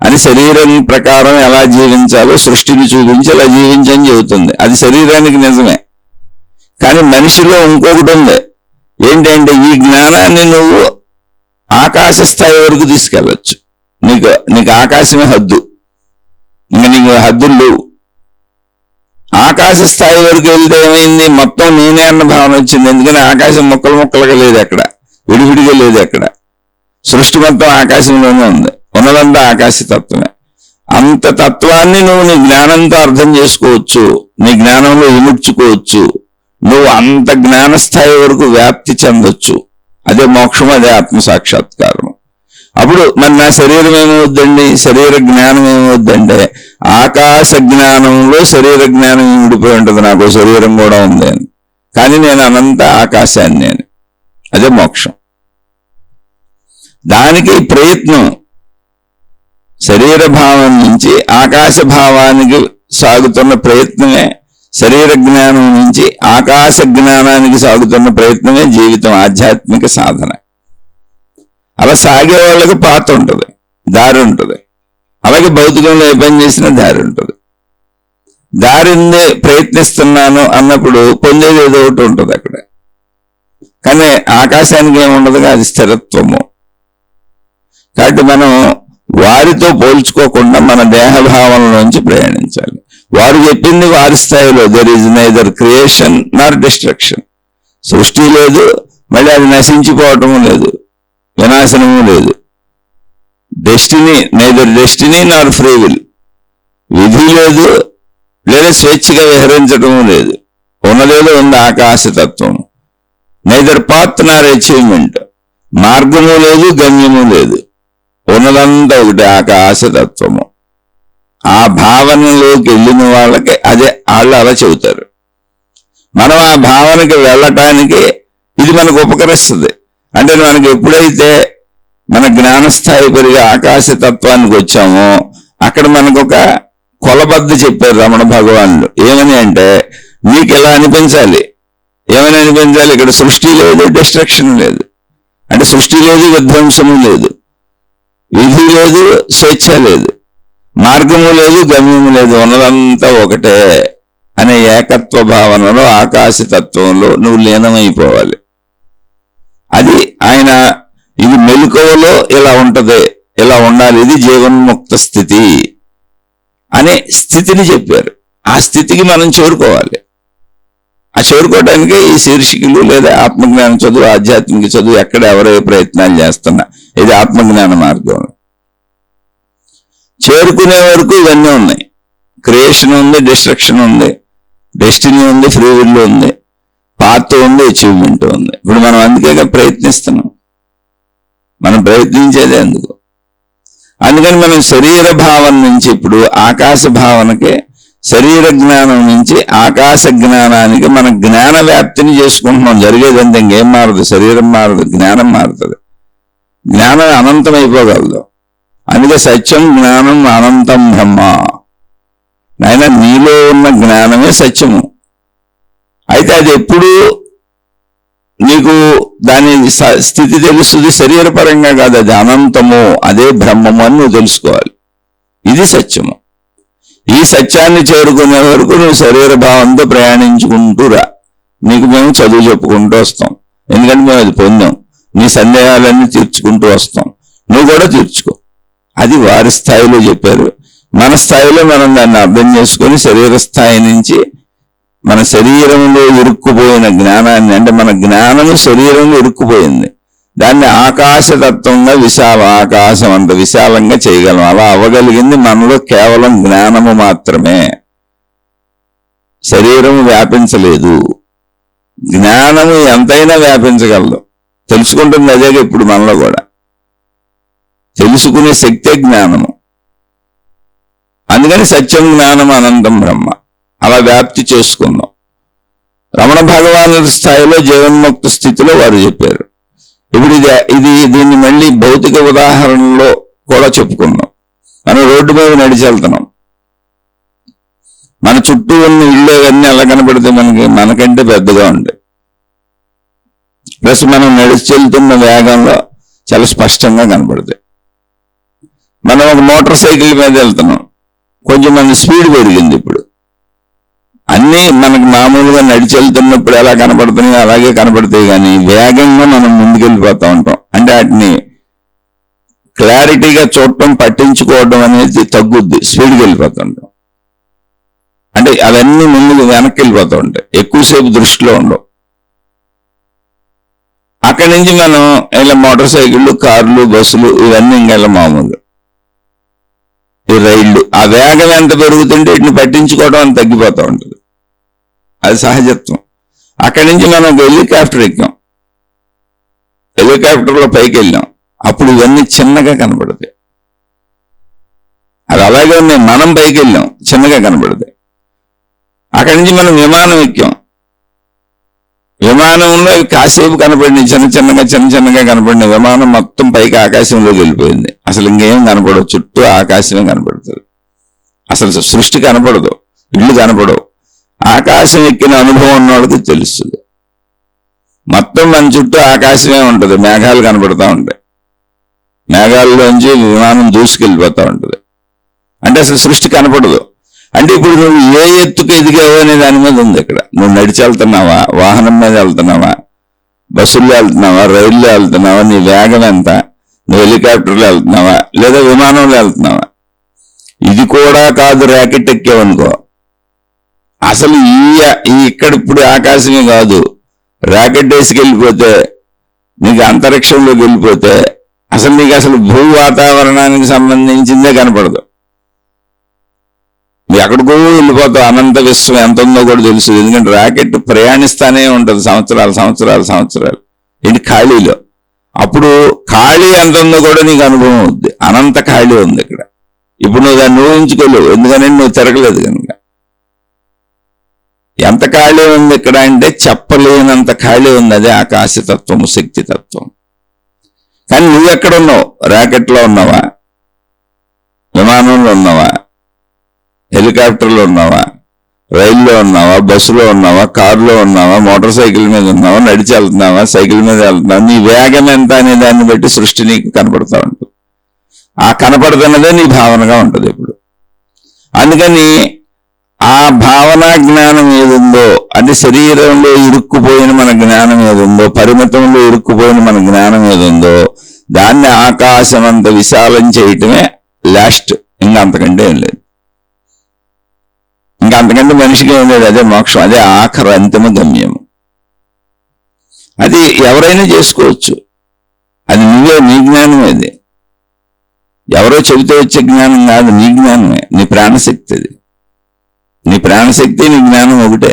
అని శరీరం ప్రకారం ఎలా జీవించాలో సృష్టిని చూపించి అలా జీవించని చెబుతుంది. అది శరీరానికి నిజమే. కానీ మనిషిలో ఇంకొకటి ఉంది. ఏంటంటే ఈ జ్ఞానాన్ని నువ్వు ఆకాశ స్థాయి వరకు తీసుకెళ్ళచ్చు. నీకు ఆకాశమే హద్దు, ఇంకా నీకు హద్దులు లేవు. ఆకాశ స్థాయి వరకు వెళ్తే ఏమైంది, మొత్తం నేనే అన్న భావన వచ్చింది. ఎందుకని ఆకాశం ముక్కలు ముక్కలుగా లేదు, అక్కడ విడివిడిగా లేదు. అక్కడ సృష్టి మొత్తం ఆకాశంలోనే ఉంది, ఉన్నదంతా ఆకాశ తత్వమే. అంత తత్వాన్ని నువ్వు నీ జ్ఞానంతో అర్థం చేసుకోవచ్చు, నీ జ్ఞానంలో విముడ్చుకోవచ్చు. నువ్వు అంత జ్ఞాన స్థాయి వరకు వ్యాప్తి చెందొచ్చు. అదే మోక్షం, అదే ఆత్మ సాక్షాత్కారం. అప్పుడు మరి నా శరీరం ఏమవుద్దండి, శరీర జ్ఞానం ఏమవుద్దంటే ఆకాశ జ్ఞానంలో శరీర జ్ఞానం విడిపోయి ఉంటుంది. నాకు శరీరం కూడా ఉంది అని, కానీ నేను అనంత ఆకాశాన్ని నేను. అదే మోక్షం. దానికి ప్రయత్నం శరీర భావం నుంచి ఆకాశ భావానికి సాగుతున్న ప్రయత్నమే, శరీర జ్ఞానం నుంచి ఆకాశ జ్ఞానానికి సాగుతున్న ప్రయత్నమే జీవితం, ఆధ్యాత్మిక సాధన. అలా సాగే వాళ్ళకి పాత ఉంటుంది, దారి ఉంటుంది. అలాగే భౌతికంలో ఏ పని చేసినా దారి ఉంటుంది. దారిందే ప్రయత్నిస్తున్నాను అన్నప్పుడు పొందేది ఏదో ఒకటి ఉంటుంది అక్కడ. కానీ ఆకాశానికి ఏముండదుగా, అది స్థిరత్వము. కాబట్టి మనం వారితో పోల్చుకోకుండా మన దేహభావంలోంచి ప్రయాణించాలి. వారు చెప్పింది వారి స్థాయిలో. There is neither creation Nar destruction. సృష్టి లేదు, మళ్ళీ అది నశించిపోవటము లేదు, వినాశనము లేదు. Destiny, neither destiny Nar free will. విధి లేదు, లేదా స్వేచ్ఛగా విహరించటము లేదు. ఉన్నదేదో ఉంది ఆకాశతత్వం. నైదర్ పాత్ నార్ అచీవ్మెంట్. మార్గము లేదు, గమ్యము లేదు, ఉన్నదంతా ఒకటి ఆకాశతత్వము. ఆ భావనలోకి వెళ్ళిన వాళ్ళకి అదే వాళ్ళు అలా చెబుతారు. మనం ఆ భావనకి వెళ్ళటానికి ఇది మనకు ఉపకరిస్తుంది. అంటే మనకి ఎప్పుడైతే మన జ్ఞానస్థాయి పెరిగి ఆకాశతత్వానికి వచ్చామో అక్కడ మనకు ఒక కొలబద్ద చెప్పారు రమణ భగవానుడు. ఏమని అంటే, నీకు ఎలా అనిపించాలి, ఏమని అనిపించాలి, ఇక్కడ సృష్టి లేదు, డిస్ట్రక్షన్ లేదు. అంటే సృష్టి లేదు, విధ్వంసము లేదు, విధి లేదు, స్వేచ్ఛ లేదు, మార్గము లేదు, గమ్యము లేదు, ఉన్నదంతా ఒకటే అనే ఏకత్వ భావనలో ఆకాశతత్వంలో నువ్వు లీనమైపోవాలి. అది ఆయన ఇది మెలకువలో ఇలా ఉంటది, ఇలా ఉండాలి, ఇది జీవన్ముక్త స్థితి అనే స్థితిని చెప్పారు. ఆ స్థితికి మనం చేరుకోవాలి. ఆ చేరుకోవడానికి ఈ శీర్షికలు లేదా ఆత్మజ్ఞాన చదువు, ఆధ్యాత్మిక చదువు ఎక్కడ ఎవరే ప్రయత్నాలు చేస్తున్నా ఇది ఆత్మజ్ఞాన మార్గం. చేరుకునే వరకు ఇవన్నీ ఉన్నాయి. క్రియేషన్ ఉంది, డిస్ట్రక్షన్ ఉంది, డెస్టినీ ఉంది, ఫ్రీ విల్ ఉంది, పాత్ ఉంది, అచీవ్మెంట్ ఉంది. ఇప్పుడు మనం అందుకే ప్రయత్నిస్తున్నాం. మనం ప్రయత్నించేదే అందుకు. అందుకని మనం శరీర భావన నుంచి ఇప్పుడు ఆకాశ భావనకి, శరీర జ్ఞానం నుంచి ఆకాశ జ్ఞానానికి మన జ్ఞాన వ్యాప్తిని చేసుకుంటున్నాం. జరిగేదంటే ఇంకేం మారదు, శరీరం మారదు, జ్ఞానం మారుతుంది. జ్ఞానం అనంతం అయిపోగలదు. అందుకే సత్యం జ్ఞానం అనంతం బ్రహ్మ. నాయన నీలో ఉన్న జ్ఞానమే సత్యము. అయితే అది ఎప్పుడు నీకు దాని స్థితి తెలుస్తుంది, శరీరపరంగా కాదు, అది అనంతము, అదే బ్రహ్మము అని నువ్వు తెలుసుకోవాలి. ఇది సత్యము. ఈ సత్యాన్ని చేరుకునే వరకు నువ్వు శరీర భావంతో ప్రయాణించుకుంటూరా. నీకు మేము చదువు చెప్పుకుంటూ వస్తాం, ఎందుకంటే మేము అది పొందాం. నీ సందేహాలన్నీ తీర్చుకుంటూ వస్తాం, నువ్వు కూడా తీర్చుకో. అది వారి స్థాయిలో చెప్పారు. మన స్థాయిలో మనం దాన్ని అర్థం చేసుకొని శరీర స్థాయి నుంచి మన శరీరంలో ఇరుక్కుపోయిన జ్ఞానాన్ని, అంటే మన జ్ఞానము శరీరంలో ఇరుక్కుపోయింది, దాన్ని ఆకాశతత్వంగా ఆకాశం అంత విశాలంగా చేయగలం. అలా అవ్వగలిగింది మనలో కేవలం జ్ఞానము మాత్రమే. శరీరము వ్యాపించలేదు, జ్ఞానము ఎంతైనా వ్యాపించగలదు. తెలుసుకుంటుంది అదేగా ఇప్పుడు మనలో కూడా. తెలుసుకునే శక్తే జ్ఞానము. అందుకని సత్యం జ్ఞానం అనంతం బ్రహ్మ అలా వ్యాప్తి చేసుకుందాం. రమణ భగవానుడి స్థాయిలో జీవన్ముక్త స్థితిలో వారు చెప్పారు. ఇప్పుడు దీన్ని మళ్ళీ భౌతిక ఉదాహరణలో కూడా చెప్పుకుందాం. మనం రోడ్డు మీద నడిచి వెళ్తున్నాం. మన చుట్టూ ఉన్న ఇళ్ళు అవన్నీ ఎలా కనపడితే మనకంటే పెద్దగా ఉంటాయి. ప్లస్ మనం నడిచి వెళ్తున్న వేగంలో చాలా స్పష్టంగా కనపడతాయి. మనం ఒక మోటార్ సైకిల్ మీద వెళ్తున్నాం, కొంచెం మన స్పీడ్ పెరిగింది. ఇప్పుడు అన్నీ మామూలుగా నడిచి వెళ్తున్నప్పుడు ఎలా కనపడుతున్నాయో అలాగే కనపడతాయి, కానీ వేగంగా మనం ముందుకెళ్ళిపోతూ ఉంటాం. అంటే వాటిని క్లారిటీగా చూడటం, పట్టించుకోవడం అనేది తగ్గుద్ది, స్పీడ్కి వెళ్ళిపోతుంటాం. అంటే అవన్నీ ముందుకు వెనక్కి వెళ్ళిపోతూ ఉంటాయి, ఎక్కువసేపు దృష్టిలో ఉండవు. అక్కడి నుంచి మనం ఇలా మోటార్ సైకిళ్ళు, కార్లు, బస్సులు ఇవన్నీ ఇంకా మామూలు. ఈ రైళ్లు ఆ వేగం ఎంత పెరుగుతుంటే వీటిని పట్టించుకోవడం అని తగ్గిపోతూ ఉంటుంది, అది సహజత్వం. అక్కడి నుంచి మనం హెలికాప్టర్ ఎక్కాం, హెలికాప్టర్లో పైకి వెళ్ళాం, అప్పుడు ఇవన్నీ చిన్నగా కనపడతాయి. అది అలాగే ఉన్నాయి, మనం పైకి వెళ్ళాం, చిన్నగా కనపడతాయి. అక్కడి నుంచి మనం విమానం ఎక్కాం, విమానంలో కాసేపు కనపడిన చిన్న చిన్నగా కనపడిన విమానం మొత్తం పైకి ఆకాశంలోకి వెళ్ళిపోయింది. అసలు ఇంకేం కనపడవు, చుట్టూ ఆకాశమే కనపడుతుంది. అసలు సృష్టి కనపడదు, ఇళ్ళు కనపడవు. ఆకాశం ఎక్కిన అనుభవం ఉన్నవాడికి తెలుస్తుంది. మొత్తం మన చుట్టూ ఆకాశమే ఉంటుంది, మేఘాలు కనపడతా ఉంటాయి, మేఘాల్లోంచి విమానం దూసుకెళ్ళిపోతూ ఉంటుంది. అంటే అసలు సృష్టి కనపడదు. అంటే ఇప్పుడు నువ్వు ఏ ఎత్తుకు ఎదిగావో అనే దాని మీద ఉంది ఇక్కడ. నువ్వు నడిచి వెళ్తున్నావా, వాహనం మీద వెళ్తున్నావా, బస్సుల్లో వెళ్తున్నావా, రైల్లో వెళ్తున్నావా, నీ వేగం ఎంత, నువ్వు హెలికాప్టర్లో వెళ్తున్నావా లేదా విమానంలో వెళ్తున్నావా. ఇది కూడా కాదు, ర్యాకెట్ ఎక్కావనుకో, అసలు ఇక్కడ ఇప్పుడు ఆకాశమే కాదు, ర్యాకెట్ వేసుకెళ్ళిపోతే నీకు అంతరిక్షంలోకి వెళ్ళిపోతే అసలు నీకు అసలు భూ వాతావరణానికి సంబంధించిందే కనపడదు. నువ్వు ఎక్కడికో వెళ్ళిపోతావు, అనంత విశ్వం ఎంత ఉందో కూడా తెలుసు. ఎందుకంటే రాకెట్ ప్రయాణిస్తానే ఉంటుంది సంవత్సరాలు ఏంటి ఖాళీలో. అప్పుడు ఖాళీ ఎంత ఉందో కూడా నీకు అనుభవం అవుద్ది. అనంత ఖాళీ ఉంది ఇక్కడ. ఇప్పుడు నువ్వు దాన్ని ఊహించుకోలేవు, ఎందుకని నువ్వు తిరగలేదు కనుక. ఎంత ఖాళీ ఉంది ఇక్కడ అంటే చెప్పలేనంత ఖాళీ ఉంది. అదే ఆకాశతత్వము, శక్తితత్వం. కానీ నువ్వు ఎక్కడ ఉన్నావు? రాకెట్లో ఉన్నావా, విమానంలో ఉన్నావా, హెలికాప్టర్లో ఉన్నావా, రైల్లో ఉన్నావా, బస్సులో ఉన్నావా, కారులో ఉన్నావా, మోటార్ సైకిల్ మీద ఉన్నావా, నడిచి వెళ్తున్నావా, సైకిల్ మీద వెళ్తున్నావా, నీ వేగం ఎంత అనే దాన్ని బట్టి సృష్టి నీకు కనపడతా ఉంటుంది. ఆ కనపడుతున్నదే నీ భావనగా ఉంటుంది ఇప్పుడు. అందుకని ఆ భావనా జ్ఞానం ఏదుందో, అంటే శరీరంలో ఇరుక్కుపోయిన మన జ్ఞానం ఏదుందో, పరిమితంలో ఇరుక్కుపోయిన మన జ్ఞానం ఏదుందో, దాన్ని ఆకాశం అంత విశాలం చేయటమే లాస్ట్. ఇంకా అంతకంటే ఏం లేదు, ఇంకా అంతకంటే మనిషికి ఏం లేదు. అదే మోక్షం, అదే ఆఖరు అంతిమ గమ్యము. అది ఎవరైనా చేసుకోవచ్చు. అది నువ్వే, నీ జ్ఞానమే. అది ఎవరో చెబితే వచ్చే జ్ఞానం కాదు, నీ జ్ఞానమే, నీ ప్రాణశక్తి. అది నీ ప్రాణశక్తి, నీ జ్ఞానం ఒకటే.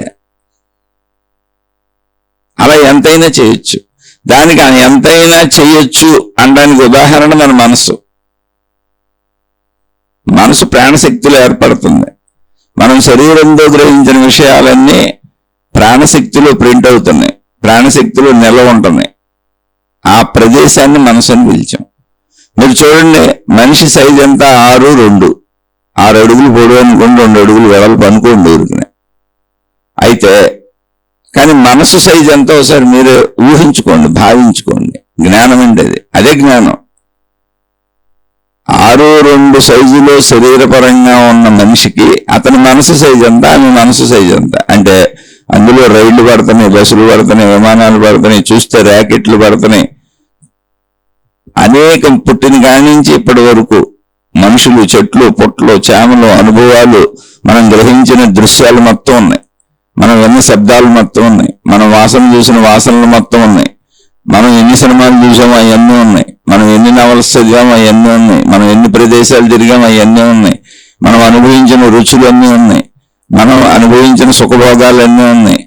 అలా ఎంతైనా చేయొచ్చు. దానికి ఎంతైనా చేయొచ్చు అనడానికి ఉదాహరణ మన మనసు. మనసు ప్రాణశక్తిలో ఏర్పడుతుంది. మనం శరీరంతో గ్రహించిన విషయాలన్నీ ప్రాణశక్తిలో ప్రింట్ అవుతున్నాయి, ప్రాణశక్తిలో నిల్వ ఉంటున్నాయి. ఆ ప్రదేశాన్ని మనసు అని పిలిచాం. మీరు చూడండి, మనిషి సైజ్ ఎంత? 6'2", 6 అడుగులు పొడవు అనుకోండి, 2 అడుగులు వెడల్పు అనుకోండి ఊరికనే. అయితే కానీ మనసు సైజ్ ఎంత ఒకసారి మీరు ఊహించుకోండి, భావించుకోండి. జ్ఞానం అంటే అదే జ్ఞానం. 6'2" సైజులో శరీరపరంగా ఉన్న మనిషికి అతని మనసు సైజ్ ఎంత, ఆమె మనసు సైజ్ ఎంత. అంటే అందులో రైళ్లు పడుతున్నాయి, బస్సులు పడుతున్నాయి, విమానాలు పడుతున్నాయి, చూస్తే ర్యాకెట్లు పడుతున్నాయి. అనేకం పుట్టిన కాడి నుంచి ఇప్పటి వరకు మనుషులు, చెట్లు, పుట్లు, చేమలు, అనుభవాలు, మనం గ్రహించిన దృశ్యాలు మొత్తం ఉన్నాయి, మనం విన్న శబ్దాలు మొత్తం ఉన్నాయి, మనం వాసన చూసిన వాసనలు మొత్తం ఉన్నాయి, మనం ఎన్ని సినిమాలు చూసామో అవన్నీ ఉన్నాయి, మనం ఎన్ని నవల్స్ చదివామో అవన్నీ ఉన్నాయి, మనం ఎన్ని ప్రదేశాలు తిరిగామో అవన్నీ ఉన్నాయి, మనం అనుభవించిన రుచులు అన్నీ ఉన్నాయి, మనం అనుభవించిన సుఖభోగాలు అన్నీ ఉన్నాయి.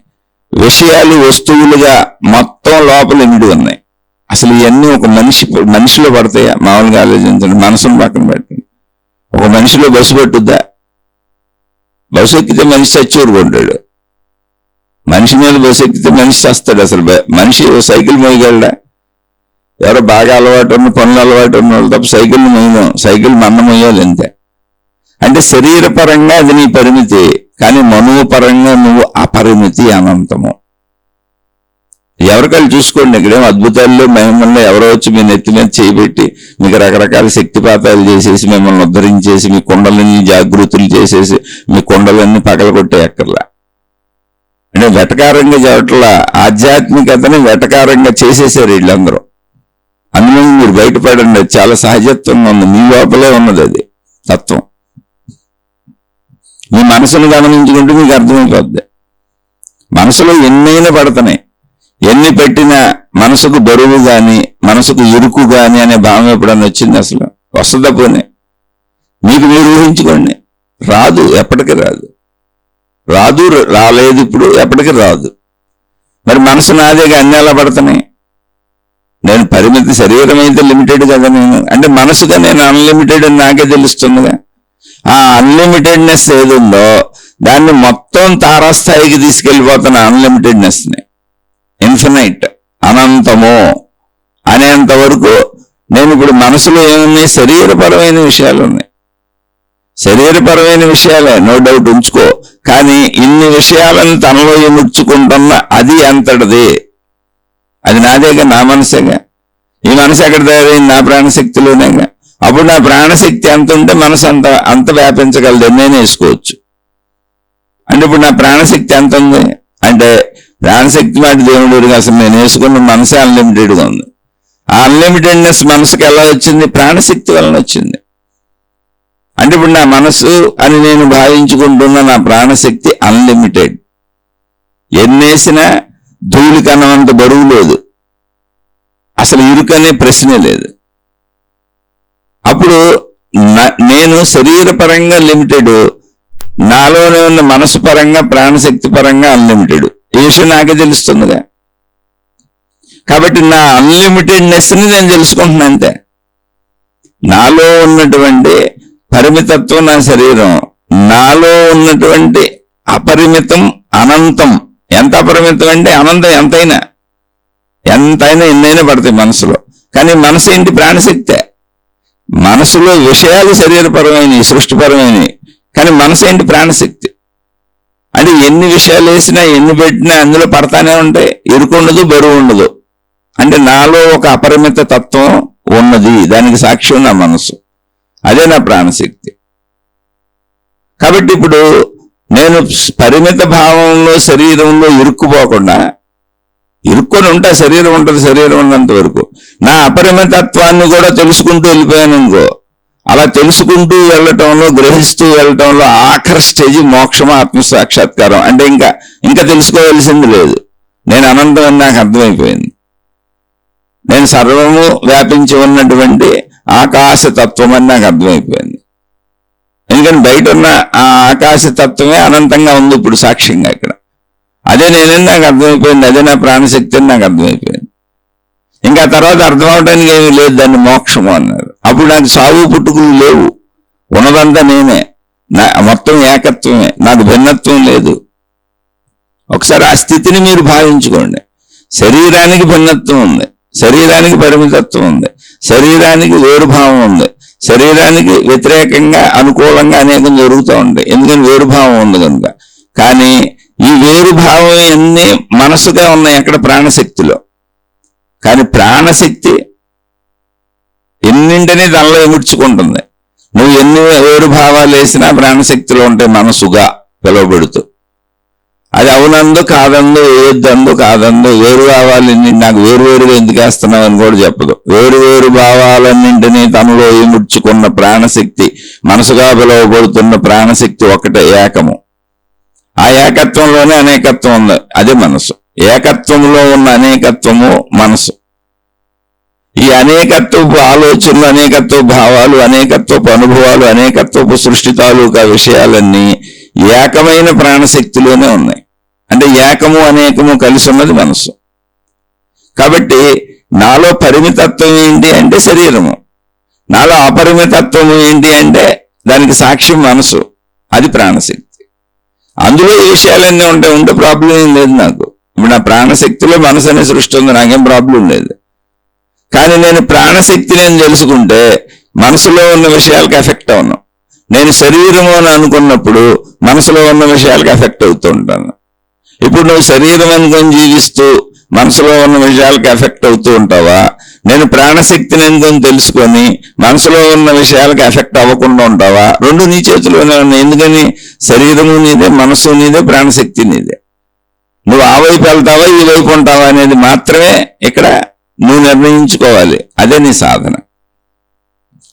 విషయాలు వస్తువులుగా మొత్తం లోపల నిండి ఉన్నాయి. అసలు ఇవన్నీ ఒక మనిషిలో పడతాయా? మామూలుగా ఆలోచించండి, మనసును పక్కన పెట్టండి. ఒక మనిషిలో బస్సు పట్టుద్దా? బస్సు ఎక్కితే మనిషి చచ్చూరుకుంటాడు. మనిషి మీద బస్సు ఎక్కితే మనిషి చేస్తాడు. అసలు మనిషి సైకిల్ మోయగలడా? ఎవరో బాగా అలవాటు ఉన్న, పనులు అలవాటు ఉన్న వాళ్ళు తప్ప సైకిల్ మోయలేం. సైకిల్ మన్న మోయాలి అంతే. అంటే శరీరపరంగా అది నీ పరిమితి, కానీ మనోపరంగా నువ్వు అపరిమితి, అనంతము. ఎవరికాళ్ళు చూసుకోండి. ఇక్కడేం అద్భుతాల్లో మహిమల్లో ఎవరో వచ్చి మీ నెత్తి మీద చేయబెట్టి మీకు రకరకాల శక్తిపాతాలు చేసేసి మిమ్మల్ని ఉద్ధరించేసి మీ కుండలన్నీ జాగృతులు చేసేసి మీ కుండలన్నీ పగలగొట్టే ఎక్కర్లా. అంటే వెటకారంగా చెప్పట్ల, ఆధ్యాత్మికతని వెటకారంగా చేసేసారు వీళ్ళందరూ. అందులో మీరు బయటపడండి, అది చాలా సహజత్వంగా ఉంది, మీ లోపలే ఉన్నది అది తత్వం. మీ మనసును గమనించుకుంటే మీకు అర్థమైపోద్ది. మనసులో ఎన్నైనా పడుతున్నాయి, ఎన్ని పెట్టినా మనసుకు బరువు గాని మనసుకు ఇరుకు గాని అనే భావం ఎప్పుడన్నా వచ్చింది? అసలు వస్తుందా? పోనీ మీకు మీరు ఊహించుకోండి, రాదు, ఎప్పటికీ రాదు. రాదు, రాలేదు, ఇప్పుడు ఎప్పటికీ రాదు. మరి మనసు నాదేగా అన్ని ఎలా పడుతున్నాయి? నేను పరిమితి, శరీరం అయితే లిమిటెడ్ కదా నేను, అంటే మనసుగా నేను అన్లిమిటెడ్ అని నాకే తెలుస్తుందిగా. ఆ అన్లిమిటెడ్నెస్ ఏది ఉందో దాన్ని మొత్తం తారాస్థాయికి తీసుకెళ్ళిపోతున్న అన్లిమిటెడ్నెస్ని, ఇన్ఫినైట్, అనంతము అనేంత వరకు నేను ఇప్పుడు మనసులో ఏమున్నాయి? శరీరపరమైన విషయాలు ఉన్నాయి. శరీరపరమైన విషయాలే, నో డౌట్, ఉంచుకో. కానీ ఇన్ని విషయాలను తనలో ఇముడ్చుకుంటున్న అది ఎంతటిది? అది నాదేగా, నా మనసేగా. ఈ మనసు ఎక్కడ తయారైంది? నా ప్రాణశక్తిలోనేగా. అప్పుడు నా ప్రాణశక్తి ఎంత ఉంటే మనసు అంత వ్యాపించగలదు, నేనే వేసుకోవచ్చు. అంటే ఇప్పుడు నా ప్రాణశక్తి ఎంత ఉంది అంటే, ప్రాణశక్తి మాట దేవుడు అసలు నేను వేసుకున్న మనసే అన్లిమిటెడ్గా ఉంది. ఆ అన్లిమిటెడ్నెస్ మనసుకి ఎలా వచ్చింది? ప్రాణశక్తి వలన వచ్చింది. అంటే ఇప్పుడు నా మనసు అని నేను భావించుకుంటున్న నా ప్రాణశక్తి అన్లిమిటెడ్. ఎన్నేసినా ధూళి కన్నంత బరువు లేదు, అసలు ఇరుకనే ప్రశ్నే లేదు. అప్పుడు నేను శరీరపరంగా లిమిటెడ్, నాలోనే ఉన్న మనసు పరంగా ప్రాణశక్తి పరంగా అన్లిమిటెడ్. ఈ విషయం నాకే తెలుస్తుందిగా. కాబట్టి నా అన్లిమిటెడ్నెస్ని నేను తెలుసుకుంటున్నా అంతే. నాలో ఉన్నటువంటి పరిమితత్వం నా శరీరం, నాలో ఉన్నటువంటి అపరిమితం అనంతం. ఎంత అపరిమితం అంటే అనంతం, ఎంతైనా ఎన్నైనా పడతాయి మనసులో. కానీ మనసు ఏంటి? ప్రాణశక్తే. మనసులో విషయాలు శరీరపరమైనవి, సృష్టిపరమైనవి, కానీ మనసు ఏంటి? ప్రాణశక్తి. అంటే ఎన్ని విషయాలు వేసినా ఎన్ని పెట్టినా అందులో పడతానే ఉంటాయి, ఇరుకుండదు, బరువు ఉండదు. అంటే నాలో ఒక అపరిమిత తత్వం ఉన్నది, దానికి సాక్ష్యం నా మనసు, అదే నా ప్రాణశక్తి. కాబట్టి ఇప్పుడు నేను పరిమిత భావంలో శరీరంలో ఇరుక్కుపోకుండా, ఇరుక్కొని ఉంటా, శరీరం ఉంటుంది, శరీరం ఉన్నంత వరకు నా అపరిమితత్వాన్ని కూడా తెలుసుకుంటూ వెళ్ళిపోయాను అనుకో. అలా తెలుసుకుంటూ వెళ్ళటంలో, గ్రహిస్తూ వెళ్ళటంలో ఆఖరి స్టేజ్ మోక్షం, ఆత్మసాక్షాత్కారం. అంటే ఇంకా తెలుసుకోవాల్సింది లేదు. నేను అనంతం అని నాకు అర్థమైపోయింది. నేను సర్వము వ్యాపించి ఉన్నటువంటి ఆకాశతత్వం అని నాకు అర్థమైపోయింది. ఎందుకని బయట ఉన్న ఆ ఆకాశతత్వమే అనంతంగా ఉంది ఇప్పుడు సాక్ష్యంగా ఇక్కడ. అదే నేనని నాకు అర్థమైపోయింది, అదే నా ప్రాణశక్తి అని నాకు అర్థమైపోయింది. ఇంకా తర్వాత అర్థం అవడానికి ఏమీ లేదు, దాన్ని మోక్షము అన్నారు. అప్పుడు నాకు సావు పుట్టుకులు లేవు, ఉన్నదంతా నేనే, మొత్తం ఏకత్వమే, నాకు భిన్నత్వం లేదు. ఒకసారి ఆ స్థితిని మీరు భావించుకోండి. శరీరానికి భిన్నత్వం ఉంది, శరీరానికి పరిమితత్వం ఉంది, శరీరానికి వేరుభావం ఉంది, శరీరానికి వ్యతిరేకంగా అనుకూలంగా అనేకం జరుగుతూ ఉంటాయి. ఎందుకని? వేరుభావం ఉంది కనుక. కానీ ఈ వేరుభావం అన్నీ మనసుగా ఉన్నాయి అక్కడ ప్రాణశక్తిలో. కానీ ప్రాణశక్తి ఎన్నింటినీ తనలో ఇముడ్చుకుంటుంది. నువ్వు ఎన్ని వేరుభావాలు వేసినా ప్రాణశక్తిలో ఉంటాయి, మనసుగా పిలువబడుతూ. అది అవునందు కాదందు, వేయొద్దందు కాదందు, వేరు భావాలన్నీ నాకు వేరువేరుగా ఎందుకు వేస్తున్నావు అని కూడా చెప్పదు. వేరు భావాలన్నింటినీ తనలో ఇముడ్చుకున్న ప్రాణశక్తి, మనసుగా పిలువబడుతున్న ప్రాణశక్తి ఒకటే, ఏకము. ఆ ఏకత్వంలోనే అనేకత్వం ఉంది, అదే మనసు. ఏకత్వంలో ఉన్న అనేకత్వము మనసు. ఈ అనేకత్వపు ఆలోచనలు, అనేకత్వపు భావాలు, అనేకత్వపు అనుభవాలు, అనేకత్వపు సృష్టి తాలూకా విషయాలన్నీ ఏకమైన ప్రాణశక్తిలోనే ఉన్నాయి. అంటే ఏకము అనేకము కలిసి ఉన్నది మనసు. కాబట్టి నాలో పరిమితత్వం ఏంటి అంటే శరీరము, నాలో అపరిమితత్వం ఏంటి అంటే దానికి సాక్ష్యం మనసు, అది ప్రాణశక్తి. అందులో ఈ విషయాలన్నీ ఉంటే ప్రాబ్లం ఏం లేదు నాకు. ఇప్పుడు నా ప్రాణశక్తిలో మనసు అనే సృష్టి ఉంది, నాకేం ప్రాబ్లం లేదు. కానీ నేను ప్రాణశక్తిని అని తెలుసుకుంటే మనసులో ఉన్న విషయాలకు ఎఫెక్ట్ అవును. నేను శరీరము అని అనుకున్నప్పుడు మనసులో ఉన్న విషయాలకు ఎఫెక్ట్ అవుతూ ఉంటాను. ఇప్పుడు నువ్వు శరీరం అనుకొని జీవిస్తూ మనసులో ఉన్న విషయాలకు ఎఫెక్ట్ అవుతూ ఉంటావా? నేను ప్రాణశక్తిని అనుకొని తెలుసుకొని మనసులో ఉన్న విషయాలకు ఎఫెక్ట్ అవ్వకుండా ఉంటావా? రెండు నీ చేతిలోనే ఉన్నాయి. ఎందుకని? శరీరము నీదే, మనసు నీదే, ప్రాణశక్తి నీదే. నువ్వు ఆ వైపు వెళ్తావా ఈ వైపు ఉంటావా అనేది మాత్రమే ఇక్కడ నువ్వు నిర్ణయించుకోవాలి. అదే నీ సాధన.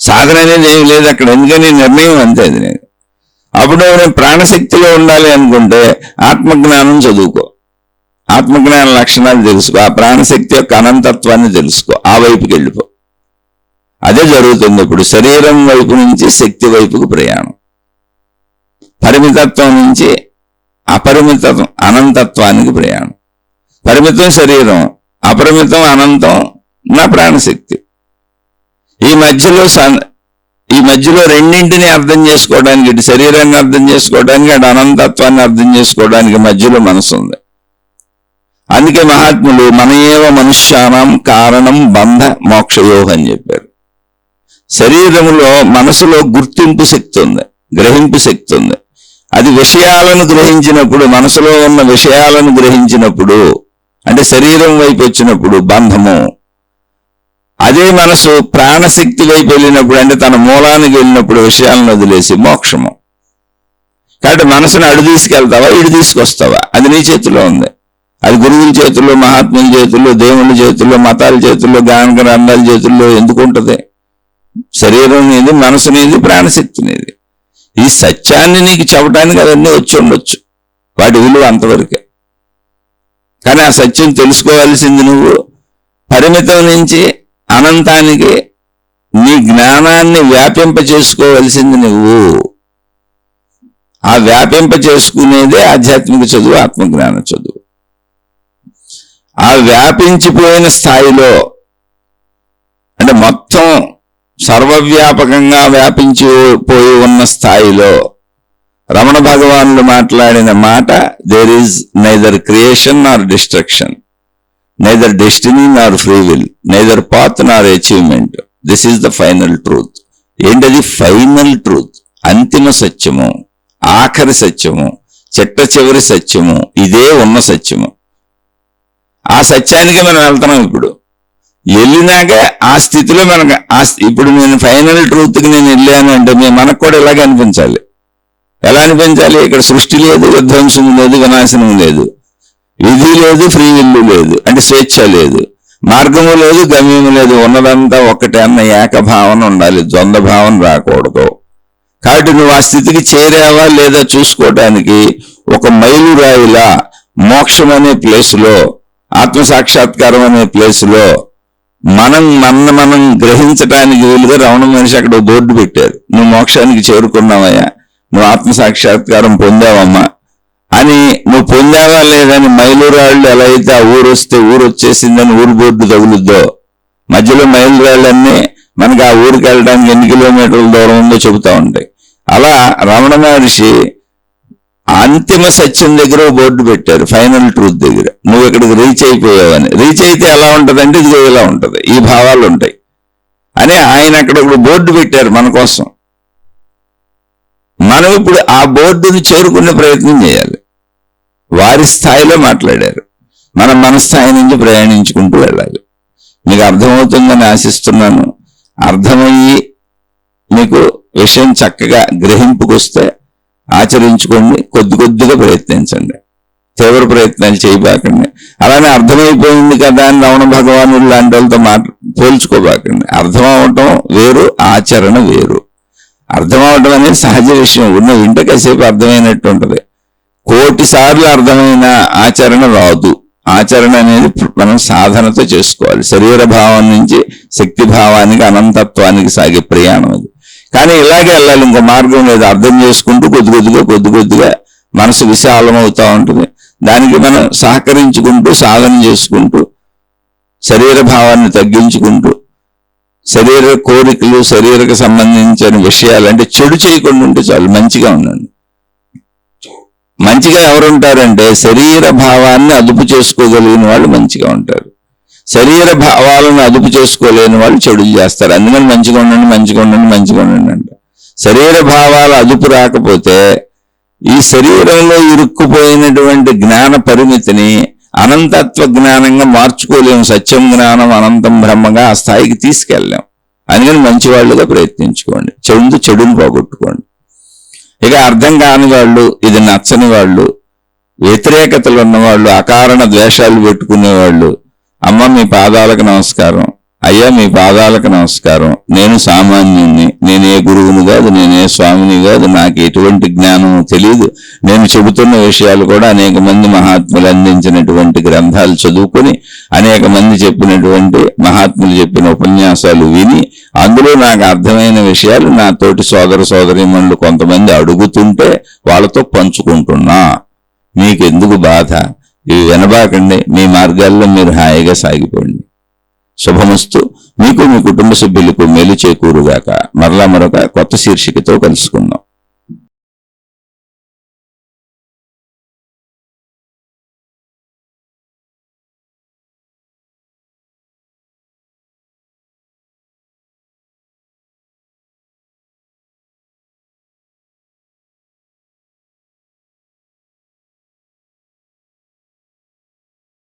సాధన అనేది ఏమి లేదు అక్కడ, ఎందుకని నిర్ణయం అంతే అది. నేను అప్పుడు నేను ప్రాణశక్తిలో ఉండాలి అనుకుంటే ఆత్మజ్ఞానం చదువుకో, ఆత్మజ్ఞాన లక్షణాలు తెలుసుకో, ఆ ప్రాణశక్తి యొక్క అనంతత్వాన్ని తెలుసుకో, ఆ వైపుకి వెళ్ళిపో. అదే జరుగుతుంది ఇప్పుడు. శరీరం వైపు నుంచి శక్తి వైపుకు ప్రయాణం, పరిమితత్వం నుంచి అపరిమితత్వం అనంతత్వానికి ప్రయాణం. పరిమితం శరీరం, అపరిమితం అనంతం నా ప్రాణశక్తి. ఈ మధ్యలో రెండింటిని అర్థం చేసుకోవడానికి, ఇటు శరీరాన్ని అర్థం చేసుకోవడానికి, అటు అనంతత్వాన్ని అర్థం చేసుకోవడానికి మధ్యలో మనసు ఉంది. అందుకే మహాత్ములు మనయేవ మనుష్యానం కారణం బంధ మోక్షయోహ అని చెప్పారు. శరీరములో మనసులో గుర్తింపు శక్తి ఉంది, గ్రహింపు శక్తి ఉంది. అది విషయాలను గ్రహించినప్పుడు, మనసులో ఉన్న విషయాలను గ్రహించినప్పుడు, అంటే శరీరం వైపు వచ్చినప్పుడు బంధము. అదే మనసు ప్రాణశక్తి వైపు వెళ్ళినప్పుడు, అంటే తన మూలానికి వెళ్ళినప్పుడు విషయాలను వదిలేసి మోక్షము. కాబట్టి మనసును అడు తీసుకెళ్తావా ఇటు తీసుకొస్తావా అది నీ చేతిలో ఉంది. అది గురువుల చేతుల్లో, మహాత్ముల చేతుల్లో, దేవుళ్ళ చేతుల్లో, మతాల చేతుల్లో, గాన గ్రంథాల చేతుల్లో ఎందుకు ఉంటుంది? శరీరం నీది, మనసు నీది, ప్రాణశక్తి నీది. ఈ సత్యాన్ని నీకు చెప్పడానికి అవన్నీ వచ్చి ఉండొచ్చు, వాటి విలువ అంతవరకే. కానీ ఆ సత్యం తెలుసుకోవాల్సింది నువ్వు. పరిమితం నుంచి అనంతానికి నీ జ్ఞానాన్ని వ్యాపింప చేసుకోవలసింది నువ్వు. ఆ వ్యాపింప చేసుకునేదే ఆధ్యాత్మిక చదువు, ఆత్మజ్ఞాన చదువు. ఆ వ్యాపించిపోయిన స్థాయిలో, అంటే మొత్తం సర్వవ్యాపకంగా వ్యాపించిపోయి ఉన్న స్థాయిలో రమణ భగవానుడు మాట్లాడిన మాట, there is neither creation Nar destruction, neither destiny Nar free will, neither path Nar achievement, this is the final truth. ఏంటది ఫైనల్ ట్రూత్? అంతిమ సత్యము, ఆఖరి సత్యము, చిట్ట చివరి సత్యము, ఇదే ఉన్న సత్యము. ఆ సత్యానికి మనం వెళ్తున్నాం. ఇప్పుడు వెళ్ళినాక ఆ స్థితిలో మనకు ఇప్పుడు నేను ఫైనల్ ట్రూత్కి నేను వెళ్ళాను అంటే మనకు కూడా ఇలాగే అనిపించాలి. ఎలా అనిపించాలి? ఇక్కడ సృష్టి లేదు, విధ్వంసం లేదు, వినాశనం లేదు, విధి లేదు, ఫ్రీ విల్లు లేదు, అంటే స్వేచ్ఛ లేదు, మార్గము లేదు, గమ్యము లేదు, ఉన్నదంతా ఒక్కటే అన్న ఏకభావన ఉండాలి, ద్వంద్వ భావన రాకూడదు. కాబట్టి నువ్వు ఆ స్థితికి చేరావా లేదా చూసుకోవటానికి ఒక మైలురాయిలా మోక్షం అనే ప్లేసులో, ఆత్మసాక్షాత్కారం అనే ప్లేసులో మనం గ్రహించటానికి వీలుగా రమణ మహర్షి అక్కడ బోర్డు పెట్టారు. నువ్వు మోక్షానికి చేరుకున్నావయ్యా, నువ్వు ఆత్మసాక్షాత్కారం పొందావమ్మా అని. నువ్వు పొందావా లేదని మైలురాళ్ళు ఎలా అయితే ఆ ఊరు వస్తే ఊరు వచ్చేసిందని ఊరు బోర్డు తగులుద్దో, మధ్యలో మైలురాళ్ళన్నీ మనకి ఆ ఊరికి వెళ్ళడానికి ఎన్ని కిలోమీటర్ల దూరం ఉందో చెబుతా ఉంటాయి. అలా రమణ మహర్షి అంతిమ సత్యం దగ్గర బోర్డు పెట్టారు, ఫైనల్ ట్రూత్ దగ్గర. నువ్వు ఇక్కడికి రీచ్ అయిపోయావని. రీచ్ అయితే ఎలా ఉంటుందంటే ఇదిగో ఇలా ఉంటుంది, ఈ భావాలు ఉంటాయి అని ఆయన అక్కడ ఒక బోర్డు పెట్టారు మన కోసం. మనం ఇప్పుడు ఆ బోర్డుని చేరుకునే ప్రయత్నం చేయాలి. వారి స్థాయిలో మాట్లాడారు, మనం మన స్థాయి నుంచి ప్రయాణించుకుంటూ వెళ్ళాలి. మీకు అర్థమవుతుందని ఆశిస్తున్నాను. అర్థమయ్యి మీకు విషయం చక్కగా గ్రహింపుకొస్తే ఆచరించుకోండి, కొద్ది కొద్దిగా ప్రయత్నించండి, తీవ్ర ప్రయత్నాలు చేయబాకండి. అలానే అర్థమైపోయింది కదా అని రమణ భగవానుడు లాంటి వాళ్ళతో పోల్చుకోబాకండి. అర్థం అవటం వేరు, ఆచరణ వేరు. అర్థం అవటం అనేది సహజ విషయం, ఉన్న వింటే కాసేపు అర్థమైనట్టు ఉంటుంది. 1,000,000 సార్లు అర్థమైన ఆచరణ రాదు. ఆచరణ అనేది మనం సాధనతో చేసుకోవాలి. శరీర భావం నుంచి శక్తి భావానికి, అనంతత్వానికి సాగే ప్రయాణం అది. కానీ ఇలాగే వెళ్ళాలి, ఇంకో మార్గం లేదు. అర్థం చేసుకుంటూ కొద్ది కొద్దిగా మనసు విశాలం అవుతూ ఉంటుంది. దానికి మనం సహకరించుకుంటూ, సాధన చేసుకుంటూ, శరీర భావాన్ని తగ్గించుకుంటూ, శరీర కోరికలు, శరీరకు సంబంధించిన విషయాలు అంటే చెడు చేయకుండా ఉంటే చాలు, మంచిగా ఉండండి. మంచిగా ఎవరుంటారంటే శరీర భావాన్ని అదుపు చేసుకోగలిగిన వాళ్ళు మంచిగా ఉంటారు. శరీర భావాలను అదుపు చేసుకోలేని వాళ్ళు చెడులు చేస్తారు. అందుకని మంచిగా ఉండండి అంట. శరీర భావాల అదుపు రాకపోతే ఈ శరీరంలో ఇరుక్కుపోయినటువంటి జ్ఞాన పరిమితిని అనంతత్వ జ్ఞానంగా మార్చుకోలేము. సత్యం, జ్ఞానం, అనంతం బ్రహ్మగా ఆ స్థాయికి తీసుకెళ్ళాం. అందుకని మంచివాళ్ళుగా ప్రయత్నించుకోండి, చెడును పోగొట్టుకోండి. ఇక అర్థం కాని వాళ్ళు, ఇది నచ్చని వాళ్ళు, వ్యతిరేకతలు ఉన్నవాళ్ళు, అకారణ ద్వేషాలు పెట్టుకునేవాళ్ళు, అమ్మ మీ పాదాలకు నమస్కారం, అయ్యా మీ పాదాలకు నమస్కారం, నేను సామాన్యుణ్ణి, నేనే గురువుని కాదు, నేనే స్వామిని కాదు, నాకు ఎటువంటి జ్ఞానం తెలియదు, నేను చెబుతున్న విషయాలు కూడా అనేక మంది మహాత్ములు అందించినటువంటి గ్రంథాలు చదువుకొని, అనేక మంది చెప్పినటువంటి మహాత్ములు చెప్పిన ఉపన్యాసాలు విని, అందులో నాకు అర్థమైన విషయాలు నా తోటి సోదర సోదరీమణులు కొంతమంది అడుగుతుంటే వాళ్ళతో పంచుకుంటున్నా. మీకెందుకు బాధ? ఇవి వినబాకండి, మీ మార్గాల్లో మీరు హాయిగా సాగిపోండి. శుభమస్తు. మీకు మీ కుటుంబ సభ్యులకు మేలు చేకూరుగాక. మరలా మరొక కొత్త శీర్షికతో కలుసుకుందాం.